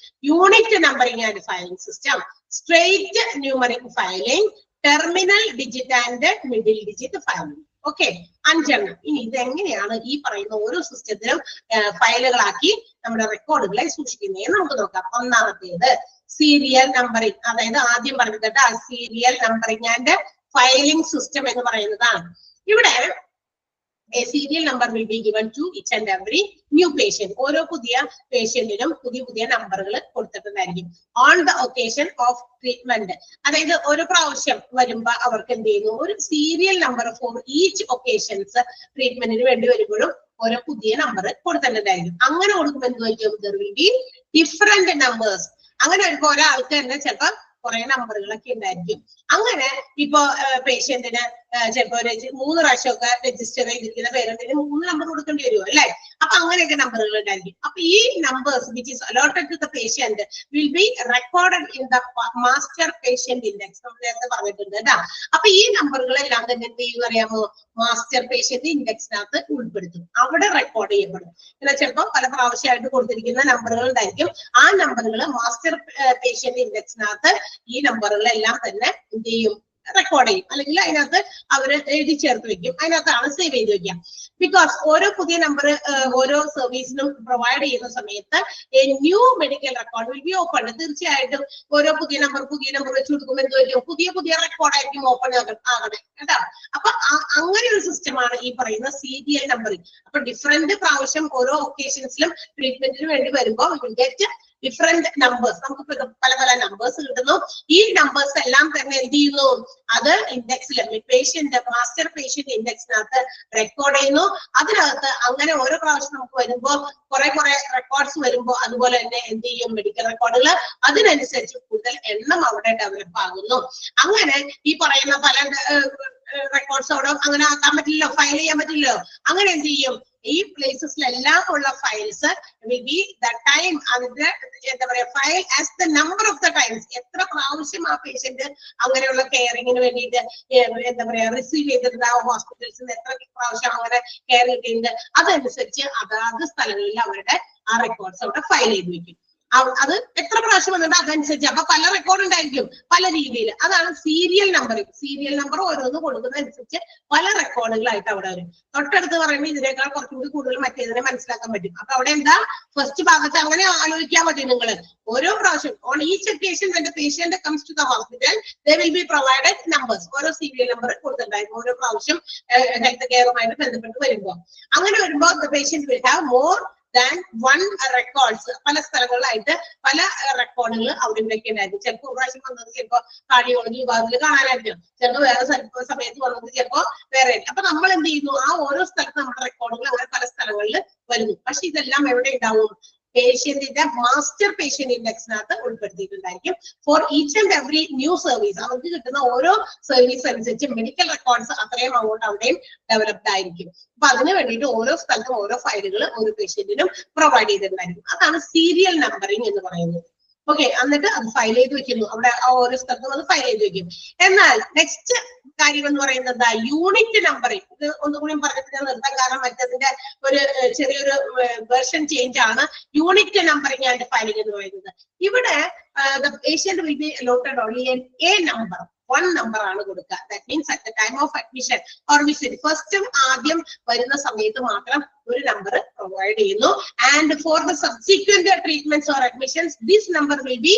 unit numbering and filing system, straight numeric filing, terminal digit and middle digit filing. Okay, 5 എണ്ണം. ഇനി ഇതെങ്ങനെയാണ് ഈ പറയുന്ന ഓരോ സിസ്റ്റത്തിലും ഫയലുകളാക്കി നമ്മുടെ റെക്കോർഡുകളെ സൂക്ഷിക്കുന്നതെന്ന് നമുക്ക് നോക്കാം. ഒന്നാമത്തേത് സീരിയൽ നമ്പറിംഗ്. അതായത് ആദ്യം പറഞ്ഞിട്ട് serial numbering and filing system എന്ന് പറയുന്നതാണ്. ഇവിടെ a serial number will be given to each and every new patient. ഓരോ പുതിയ പേഷ്യന്റിനും പുതിയ നമ്പറുകൾ കൊടുത്തിട്ടുണ്ടായിരിക്കും. On the occasion of treatment, അതായത് ഓരോ പ്രാവശ്യം വരുമ്പോ അവർക്ക് എന്ത് ചെയ്യുന്നു, ഒരു serial number for each occasions. ട്രീറ്റ്മെന്റിന് വേണ്ടി വരുമ്പോഴും ഓരോ പുതിയ നമ്പർ കൊടുത്തിട്ടുണ്ടായിരിക്കും. അങ്ങനെ കൊടുക്കുമ്പോൾ എന്ത് വയ്ക്കും? there will be different numbers. അങ്ങനെ വരുമ്പോ ഒരാൾക്ക് തന്നെ ചിലപ്പോ കുറെ നമ്പറുകളൊക്കെ ഉണ്ടായിരിക്കും. അങ്ങനെ ഇപ്പൊ പേഷ്യന്റിന് ചിലപ്പോ 3 പ്രാവശ്യമൊക്കെ രജിസ്റ്റർ ചെയ്തിരിക്കുന്ന പേരുണ്ടെങ്കിൽ 3 നമ്പർ കൊടുക്കേണ്ടി വരുമോ അല്ലെ? അപ്പൊ അങ്ങനെയൊക്കെ നമ്പറുകൾ ഉണ്ടായിരിക്കും. അപ്പൊ ഈ numbers which is allotted to the patient will be recorded in the master patient index. നമ്മൾ നേരത്തെ പറഞ്ഞിട്ടുണ്ട് കേട്ടോ. അപ്പൊ ഈ നമ്പറുകളെല്ലാം തന്നെ എന്ത് ചെയ്യുന്ന അറിയാമോ? മാസ്റ്റർ പേഷ്യന്റ് ഇൻഡെക്സിനകത്ത് ഉൾപ്പെടുത്തും. അവിടെ റെക്കോർഡ് ചെയ്യപ്പെടും. പിന്നെ ചിലപ്പോൾ പല പ്രാവശ്യമായിട്ട് കൊടുത്തിരിക്കുന്ന നമ്പറുകൾ ഉണ്ടായിരിക്കും. ആ നമ്പറുകൾ മാസ്റ്റർ പേഷ്യന്റ് ഇൻഡെക്സിനകത്ത് ഈ നമ്പറുകളെല്ലാം തന്നെ എന്ത് ചെയ്യും? റെക്കോർഡ് ചെയ്യും. അല്ലെങ്കിൽ അതിനകത്ത് അവര് എഴുതി ചേർത്ത് വെക്കും. അതിനകത്താണ് സേവ് ചെയ്ത് വെക്കാം. ബിക്കോസ് ഓരോ പുതിയ നമ്പർ ഓരോ സർവീസിനും പ്രൊവൈഡ് ചെയ്യുന്ന സമയത്ത് A new medical record will be open. തീർച്ചയായിട്ടും ഓരോ പുതിയ നമ്പർ വെച്ച് കൊടുക്കുമ്പോൾ എന്ത് വരും? പുതിയ റെക്കോർഡായിരിക്കും ഓപ്പൺ ആകണേ കേട്ടോ. അപ്പൊ അങ്ങനെ ഒരു സിസ്റ്റമാണ് ഈ പറയുന്ന സീരിയൽ നമ്പറിംഗ്. അപ്പൊ ഡിഫറെന്റ് പ്രാവശ്യം ഓരോ ഒക്കേഷൻസിലും ട്രീറ്റ്മെന്റിന് വേണ്ടി വരുമ്പോൾ ഗെറ്റ് ഡിഫറെന്റ് നമ്പേഴ്സ്. നമുക്ക് പല നമ്പേഴ്സ് കിട്ടുന്നു. ഈ നമ്പേഴ്സ് എല്ലാം തന്നെ എന്ത് ചെയ്യുന്നു? അത് ഇൻഡെക്സിൽ മാസ്റ്റർ പേഷ്യന്റ് ഇൻഡെക്സിനകത്ത് റെക്കോർഡ് ചെയ്യുന്നു. അതിനകത്ത് അങ്ങനെ ഓരോ പ്രാവശ്യം നമുക്ക് വരുമ്പോ കുറെ റെക്കോർഡ്സ് വരുമ്പോ അതുപോലെ തന്നെ എന്ത് ചെയ്യും? മെഡിക്കൽ റെക്കോർഡുകൾ അതിനനുസരിച്ച് കൂടുതൽ എണ്ണം അവിടെ ഡെവലപ്പ് ആകുന്നു. അങ്ങനെ ഈ പറയുന്ന പല റെക്കോർഡ്സ് അവിടെ അങ്ങനെ ആക്കാൻ പറ്റില്ലല്ലോ, ഫയൽ ചെയ്യാൻ പറ്റില്ലല്ലോ. അങ്ങനെ എന്ത് ചെയ്യും? ഈ പ്ലേസസിലെല്ലാം ഉള്ള files will be the time. അതിന്റെ എന്താ പറയാ, file as the number of the times. എത്ര പ്രാവശ്യം ആ പേഷ്യന്റ് അങ്ങനെയുള്ള കെയറിങ്ങിന് വേണ്ടിയിട്ട് എന്താ പറയാ റിസീവ് ചെയ്തിട്ടുണ്ടാവും ഹോസ്പിറ്റൽസിൽ നിന്ന്, എത്ര പ്രാവശ്യം അങ്ങനെ കെയർ കിട്ടിയിട്ടുണ്ട്, അതനുസരിച്ച് അതാത് സ്ഥലങ്ങളിൽ അവരുടെ ആ റെക്കോർഡ്സ് അവിടെ ഫയൽ ചെയ്ത് വെക്കും. അത് എത്ര പ്രാവശ്യം വന്നിട്ട് അതനുസരിച്ച്. അപ്പൊ പല റെക്കോർഡ് ഉണ്ടായിരിക്കും പല രീതിയിൽ. അതാണ് സീരിയൽ നമ്പറിംഗ്. സീരിയൽ നമ്പർ ഓരോന്ന് കൊടുക്കുന്നതനുസരിച്ച് പല റെക്കോർഡുകളായിട്ട് അവിടെ വരും. തൊട്ടടുത്ത് പറയുമ്പോൾ ഇതിനേക്കാൾ കുറച്ചും കൂടി കൂടുതൽ മറ്റേതിനെ മനസ്സിലാക്കാൻ പറ്റും. അപ്പൊ അവിടെ എന്താ ഫസ്റ്റ് ഭാഗത്ത് അങ്ങനെ ആലോചിക്കാൻ പറ്റും നിങ്ങൾ. ഓരോ പ്രാവശ്യം on each occasion when the patient comes to the hospital they will be provided numbers. ഓരോ സീരിയൽ നമ്പർ കൊടുത്തിട്ടുണ്ടായിരുന്നു ഓരോ പ്രാവശ്യം ഹെൽത്ത് കെയറുമായിട്ട് ബന്ധപ്പെട്ട് വരുമ്പോൾ. അങ്ങനെ വരുമ്പോൾ the patient will have more than one records. പല സ്ഥലങ്ങളിലായിട്ട് പല റെക്കോർഡുകൾ അവിടെ ഇവിടെയൊക്കെ ഉണ്ടായിരുന്നു. ചിലപ്പോൾ ഒരു പ്രാവശ്യം വന്നത് ചിലപ്പോ കാർഡിയോളജി വിഭാഗത്തിൽ കാണാനായിരിക്കും, ചിലപ്പോൾ വേറെ സമയത്ത് വന്നത് ചിലപ്പോ വേറെ. അപ്പൊ നമ്മൾ എന്ത് ചെയ്യുന്നു? ആ ഓരോ സ്ഥലത്ത് നമ്മുടെ റെക്കോർഡുകൾ അങ്ങനെ പല സ്ഥലങ്ങളിൽ വരുന്നു. പക്ഷെ ഇതെല്ലാം എവിടെ ഉണ്ടാവും? പേഷ്യന്റിന്റെ മാസ്റ്റർ പേഷ്യന്റ് ഇൻഡെക്സിനകത്ത് ഉൾപ്പെടുത്തിയിട്ടുണ്ടായിരിക്കും. For each and every new service അവർക്ക് കിട്ടുന്ന ഓരോ സർവീസ് അനുസരിച്ച് മെഡിക്കൽ റെക്കോർഡ്സ് അത്രയും amount അവിടെയും ഡെവലപ്ഡ് ആയിരിക്കും. അപ്പൊ അതിന് വേണ്ടിയിട്ട് ഓരോ സ്ഥലത്തും ഓരോ ഫയലുകൾ ഓരോ പേഷ്യന്റിനും പ്രൊവൈഡ് ചെയ്തിട്ടുണ്ടായിരിക്കും. അതാണ് സീരിയൽ നമ്പറിംഗ് എന്ന് പറയുന്നത്. ഓക്കെ, എന്നിട്ട് അത് ഫയൽ ചെയ്ത് വെക്കുന്നു. അവിടെ ഓരോ സ്ഥലത്തും അത് ഫയൽ ചെയ്ത് വെക്കും. എന്നാൽ നെക്സ്റ്റ് കാര്യം എന്ന് പറയുന്നത് യൂണിറ്റ് നമ്പറിംഗ്. ഇത് ഒന്നുകൂടി പറഞ്ഞിട്ട് ഞാൻ നിർത്താൻ കാരണം മറ്റതിന്റെ ഒരു ചെറിയൊരു വേർഷൻ ചേഞ്ച് ആണ് യൂണിറ്റ് നമ്പറിംഗ് ആൻഡ് ഫയലിംഗ് എന്ന് പറയുന്നത്. ഇവിടെ the patient will be allotted only a number. one number ആണ് കൊടുക്കുക. That means at the time of admission or visit, ഫസ്റ്റും ആദ്യം വരുന്ന സമയത്ത് മാത്രം ഒരു നമ്പർ പ്രൊവൈഡ് ചെയ്യുന്നു. And for the subsequent treatments or admissions this number will be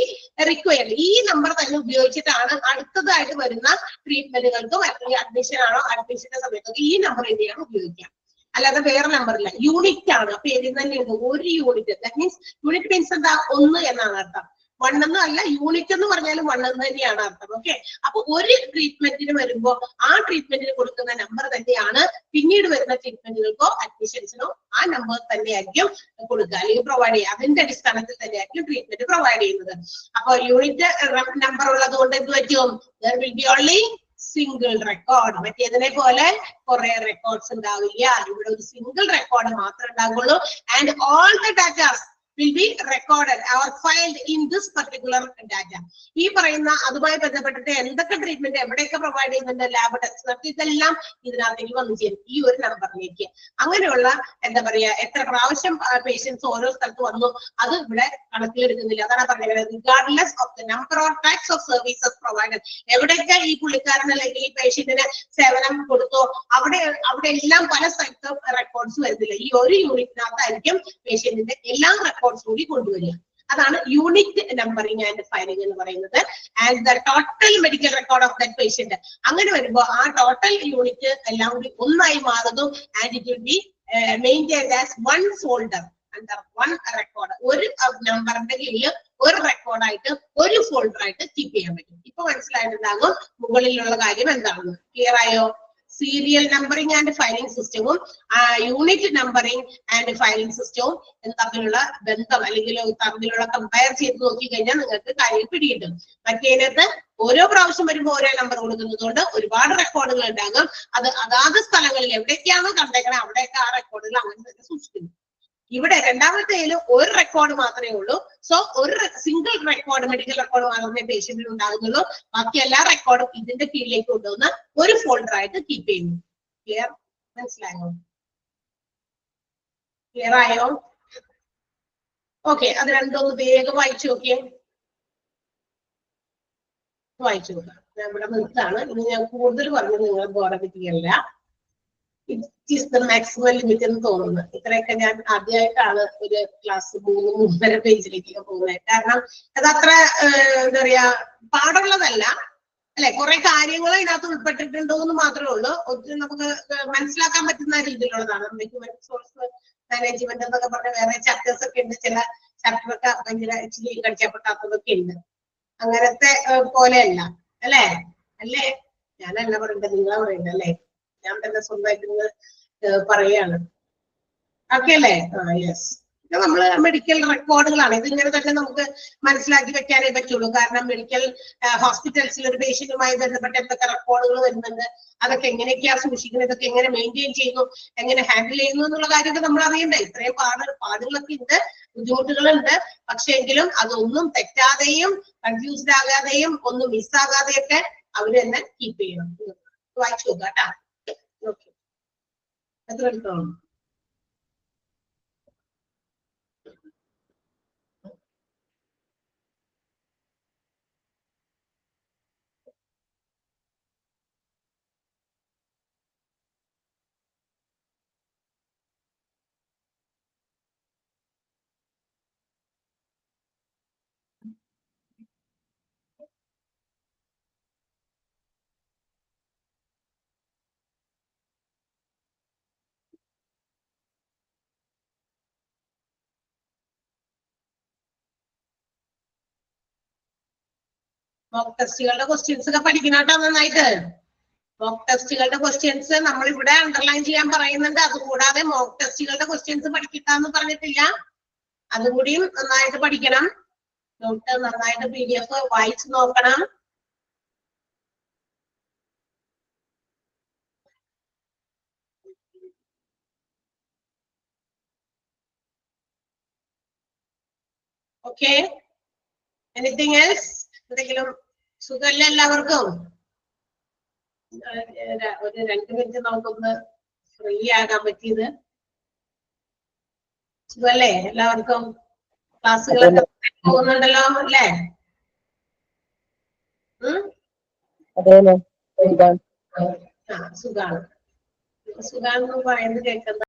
required. ഈ number തന്നെ ഉപയോഗിച്ചിട്ടാണ് അടുത്തതായിട്ട് വരുന്ന ട്രീറ്റ്മെന്റുകൾക്കും അല്ലെങ്കിൽ അഡ്മിഷൻ ആണോ അഡ്മിഷന്റെ സമയത്തൊക്കെ ഈ നമ്പർ എന്തെയാണ് ഉപയോഗിക്കാം. അല്ലാതെ വേറെ നമ്പറില്ല, യൂണിറ്റ് ആണ്. പേരിൽ തന്നെ ഉണ്ട് ഒരു unit. That means unit means എന്താ? 1 എന്നാണ് അർത്ഥം. 1 എന്ന് അല്ല, യൂണിറ്റ് എന്ന് പറഞ്ഞാലും 1 എന്ന് തന്നെയാണ് അർത്ഥം. ഓക്കെ, അപ്പൊ ഒരു ട്രീറ്റ്മെന്റിന് വരുമ്പോ ആ ട്രീറ്റ്മെന്റിന് കൊടുക്കുന്ന നമ്പർ തന്നെയാണ് പിന്നീട് വരുന്ന ട്രീറ്റ്മെന്റുകൾക്കോ അഡ്മിഷൻസിനോ ആ നമ്പർ തന്നെയായിരിക്കും കൊടുക്കുക അല്ലെങ്കിൽ പ്രൊവൈഡ് ചെയ്യുക. അതിന്റെ അടിസ്ഥാനത്തിൽ തന്നെയായിരിക്കും ട്രീറ്റ്മെന്റ് പ്രൊവൈഡ് ചെയ്യുന്നത്. അപ്പൊ യൂണിറ്റ് നമ്പർ ഉള്ളത് കൊണ്ട് എന്ത് പറ്റും? there will be only single record. മറ്റേതിനെ പോലെ കുറെ റെക്കോർഡ്സ് ഉണ്ടാവില്ല. ഇവിടെ ഒരു സിംഗിൾ റെക്കോർഡ് മാത്രമേ ഉണ്ടാകുള്ളൂ. And all the datas will be recorded or filed in this particular data. ഈ പറയുന്ന അതുമായി ബന്ധപ്പെട്ടിട്ട് എന്തൊക്കെ ട്രീറ്റ്മെന്റ് എവിടെയൊക്കെ പ്രൊവൈഡ് ചെയ്യുന്നുണ്ട്, ലാബ് ടെസ്റ്റ്, ഇതെല്ലാം ഇതിനകത്തേക്ക് വന്നു ചേരും ഈ ഒരു നമ്പറിലേക്ക്. അങ്ങനെയുള്ള എന്താ പറയാ എത്ര പ്രാവശ്യം പേഷ്യൻസ് ഓരോ സ്ഥലത്ത് വന്നു അത് ഇവിടെ കണക്കിലെടുക്കുന്നില്ല. അതാണ് പറഞ്ഞത് regardless of the number or types of services provided. എവിടെയൊക്കെ ഈ പുള്ളിക്കാരൻ അല്ലെങ്കിൽ ഈ പേഷ്യന്റിന് സേവനം കൊടുത്തോ അവിടെ എല്ലാം പല സ്ഥലത്തും റെക്കോർഡ്സ് വരുന്നില്ല. ഈ ഒരു യൂണിറ്റിനകത്തായിരിക്കും പേഷ്യന്റിന്റെ എല്ലാ റെക്കോർഡ്സ് കൂടി കൊണ്ടുവരിക. അതാണ് യൂണിറ്റ് നമ്പറിംഗ് ആൻഡ് ഫയലിംഗ് എന്ന് പറയുന്നത്. And the total medical record of that patient. അങ്ങനെ വരുമ്പോൾ ആ ടോട്ടൽ യൂണിറ്റ് എല്ലാം കൂടി ഒന്നായി മാറുന്നു. And it will be maintained as one folder under one record. ഒരു നമ്പറിന്റെ കീഴിൽ ഒരു റെക്കോർഡായിട്ട് ഒരു ഫോൾഡർ ആയിട്ട് കീപ്പ് ചെയ്യാൻ പറ്റും. ഇപ്പൊ മനസ്സിലായിട്ടുണ്ടാകും മുകളിലുള്ള കാര്യം എന്താണെന്ന്. ക്ലിയർ ആയോ? സീരിയൽ നമ്പറിംഗ് ആൻഡ് ഫയലിംഗ് സിസ്റ്റവും യൂണിറ്റ് നമ്പറിംഗ് ആൻഡ് ഫയലിംഗ് സിസ്റ്റവും തമ്മിലുള്ള ബന്ധം അല്ലെങ്കിൽ തമ്മിലുള്ള കമ്പയർ ചെയ്ത് നോക്കിക്കഴിഞ്ഞാൽ നിങ്ങൾക്ക് കാര്യം പിടികിട്ടും. മറ്റേതിനകത്ത് ഓരോ പ്രാവശ്യം വരുമ്പോൾ ഓരോ നമ്പർ കൊടുക്കുന്നത് കൊണ്ട് ഒരുപാട് റെക്കോർഡുകൾ ഉണ്ടാകും. അത് അതാത് സ്ഥലങ്ങളിൽ എവിടേക്കാണോ കണ്ടേക്കണേ അവിടെയൊക്കെ ആ റെക്കോർഡുകൾ അങ്ങനെ തന്നെ സൂക്ഷിക്കുന്നു. ഇവിടെ രണ്ടാമത്തേതിൽ ഒരു റെക്കോർഡ് മാത്രമേ ഉള്ളൂ. സോ ഒരു സിംഗിൾ റെക്കോർഡ്, മെഡിക്കൽ റെക്കോർഡ് മാത്രമേ പേഷ്യന്റിന് ഉണ്ടാകുന്നുള്ളൂ. ബാക്കി എല്ലാ റെക്കോർഡും ഇതിന്റെ കീഴിലേക്ക് കൊണ്ടുവന്ന് ഒരു ഫോൾഡർ ആയിട്ട് കീപ്പ് ചെയ്യുന്നു. ക്ലിയർ? മനസ്സിലായോ? ക്ലിയർ ആയോ? ഓക്കെ, അത് രണ്ടൊന്ന് വേഗം വായിച്ചു നോക്കിയേ. വായിച്ചു നോക്കാം. ഞാൻ ഇവിടെ നിർത്താണ്. ഇനി ഞാൻ കൂടുതൽ പറഞ്ഞു നിങ്ങൾ ബോറടിപ്പിക്കുകയല്ല. It is the maximum limit എന്ന് തോന്നുന്നു. ഇത്രയൊക്കെ ഞാൻ ആദ്യമായിട്ടാണ് ഒരു ക്ലാസ് 3-3.5 പേജിലേക്ക് പോകുന്നത്. കാരണം അതത്ര എന്താ പറയാ പാടുള്ളതല്ല അല്ലെ. കുറെ കാര്യങ്ങൾ ഇതിനകത്ത് ഉൾപ്പെട്ടിട്ടുണ്ടോ എന്ന് മാത്രമേ ഉള്ളൂ. ഒത്തിരി നമുക്ക് മനസ്സിലാക്കാൻ പറ്റുന്ന രീതിയിലുള്ളതാണ്. ഹ്യൂമൻ റിസോഴ്സ് മാനേജ്മെന്റ് എന്നൊക്കെ പറഞ്ഞ വേറെ ചാപ്റ്റേഴ്സ് ഒക്കെ ഉണ്ട്. ചില ചാപ്റ്ററൊക്കെ ഭയങ്കര ഇച്ചിരി കടിച്ചപ്പെട്ടാത്തതൊക്കെ ഉണ്ട്. അങ്ങനത്തെ പോലെയല്ല അല്ലേ? അല്ലേ? ഞാനല്ല പറയണ്ടത്, നിങ്ങളാ പറയണ്ടത് അല്ലേ? ഞാൻ തന്നെ സ്വന്തമായിട്ട് പറയാണ്. ഓക്കെ അല്ലേ? യെസ്. ഇത് നമ്മള് മെഡിക്കൽ റെക്കോർഡുകളാണ്. ഇതിങ്ങനെ തന്നെ നമുക്ക് മനസ്സിലാക്കി വെക്കാനേ പറ്റുള്ളൂ. കാരണം മെഡിക്കൽ ഹോസ്പിറ്റൽസിൽ ഒരു പേഷ്യന്റുമായി ബന്ധപ്പെട്ട എന്തൊക്കെ റെക്കോർഡുകൾ വരുന്നുണ്ട്, അതൊക്കെ എങ്ങനെയൊക്കെയാ സൂക്ഷിക്കുന്നത്, ഇതൊക്കെ എങ്ങനെ മെയിൻറ്റെയിൻ ചെയ്യുന്നു, എങ്ങനെ ഹാൻഡിൽ ചെയ്യുന്നു എന്നുള്ള കാര്യമൊക്കെ നമ്മൾ അറിയണ്ടേ. ഇത്രയും പാടുകളൊക്കെ ഉണ്ട്, ബുദ്ധിമുട്ടുകളുണ്ട്. പക്ഷെ എങ്കിലും അതൊന്നും തെറ്റാതെയും കൺഫ്യൂസ്ഡ് ആകാതെയും ഒന്നും മിസ്സാകാതെയൊക്കെ അവര് തന്നെ കീപ്പ് ചെയ്യണം. വായിച്ചു നോക്കാം കേട്ടാ. ഓക്കെ, എത്ര എടുത്തോളൂ. മോക്ക് ടെസ്റ്റുകളുടെ ക്വസ്റ്റ്യൻസ് ഒക്കെ പഠിക്കണോട്ടോ നന്നായിട്ട്. മോക്ക് ടെസ്റ്റുകളുടെ ക്വസ്റ്റ്യൻസ് നമ്മൾ ഇവിടെ അണ്ടർലൈൻ ചെയ്യാൻ പറയുന്നുണ്ട്. അതുകൂടാതെ മോക്ക് ടെസ്റ്റുകളുടെ ക്വസ്റ്റ്യൻസ് പഠിക്കട്ടാന്ന് പറഞ്ഞിട്ടില്ല. അതുകൂടിയും നന്നായിട്ട് പഠിക്കണം. നോട്ട് നന്നായിട്ട് PDF വായിച്ചു നോക്കണം. Okay, anything else? എന്തെങ്കിലും സുഖമല്ല എല്ലാവർക്കും? ഒരു 2 മിനിറ്റ് നമുക്കൊന്ന് ഫ്രീ ആകാൻ പറ്റിയത്. സുഖല്ലേ എല്ലാവർക്കും? ക്ലാസ്സുകളൊക്കെ പോകുന്നുണ്ടല്ലോ അല്ലേ? സുഖാണ്. സുഖാണെന്ന് പറയുന്നത് കേൾക്കുന്ന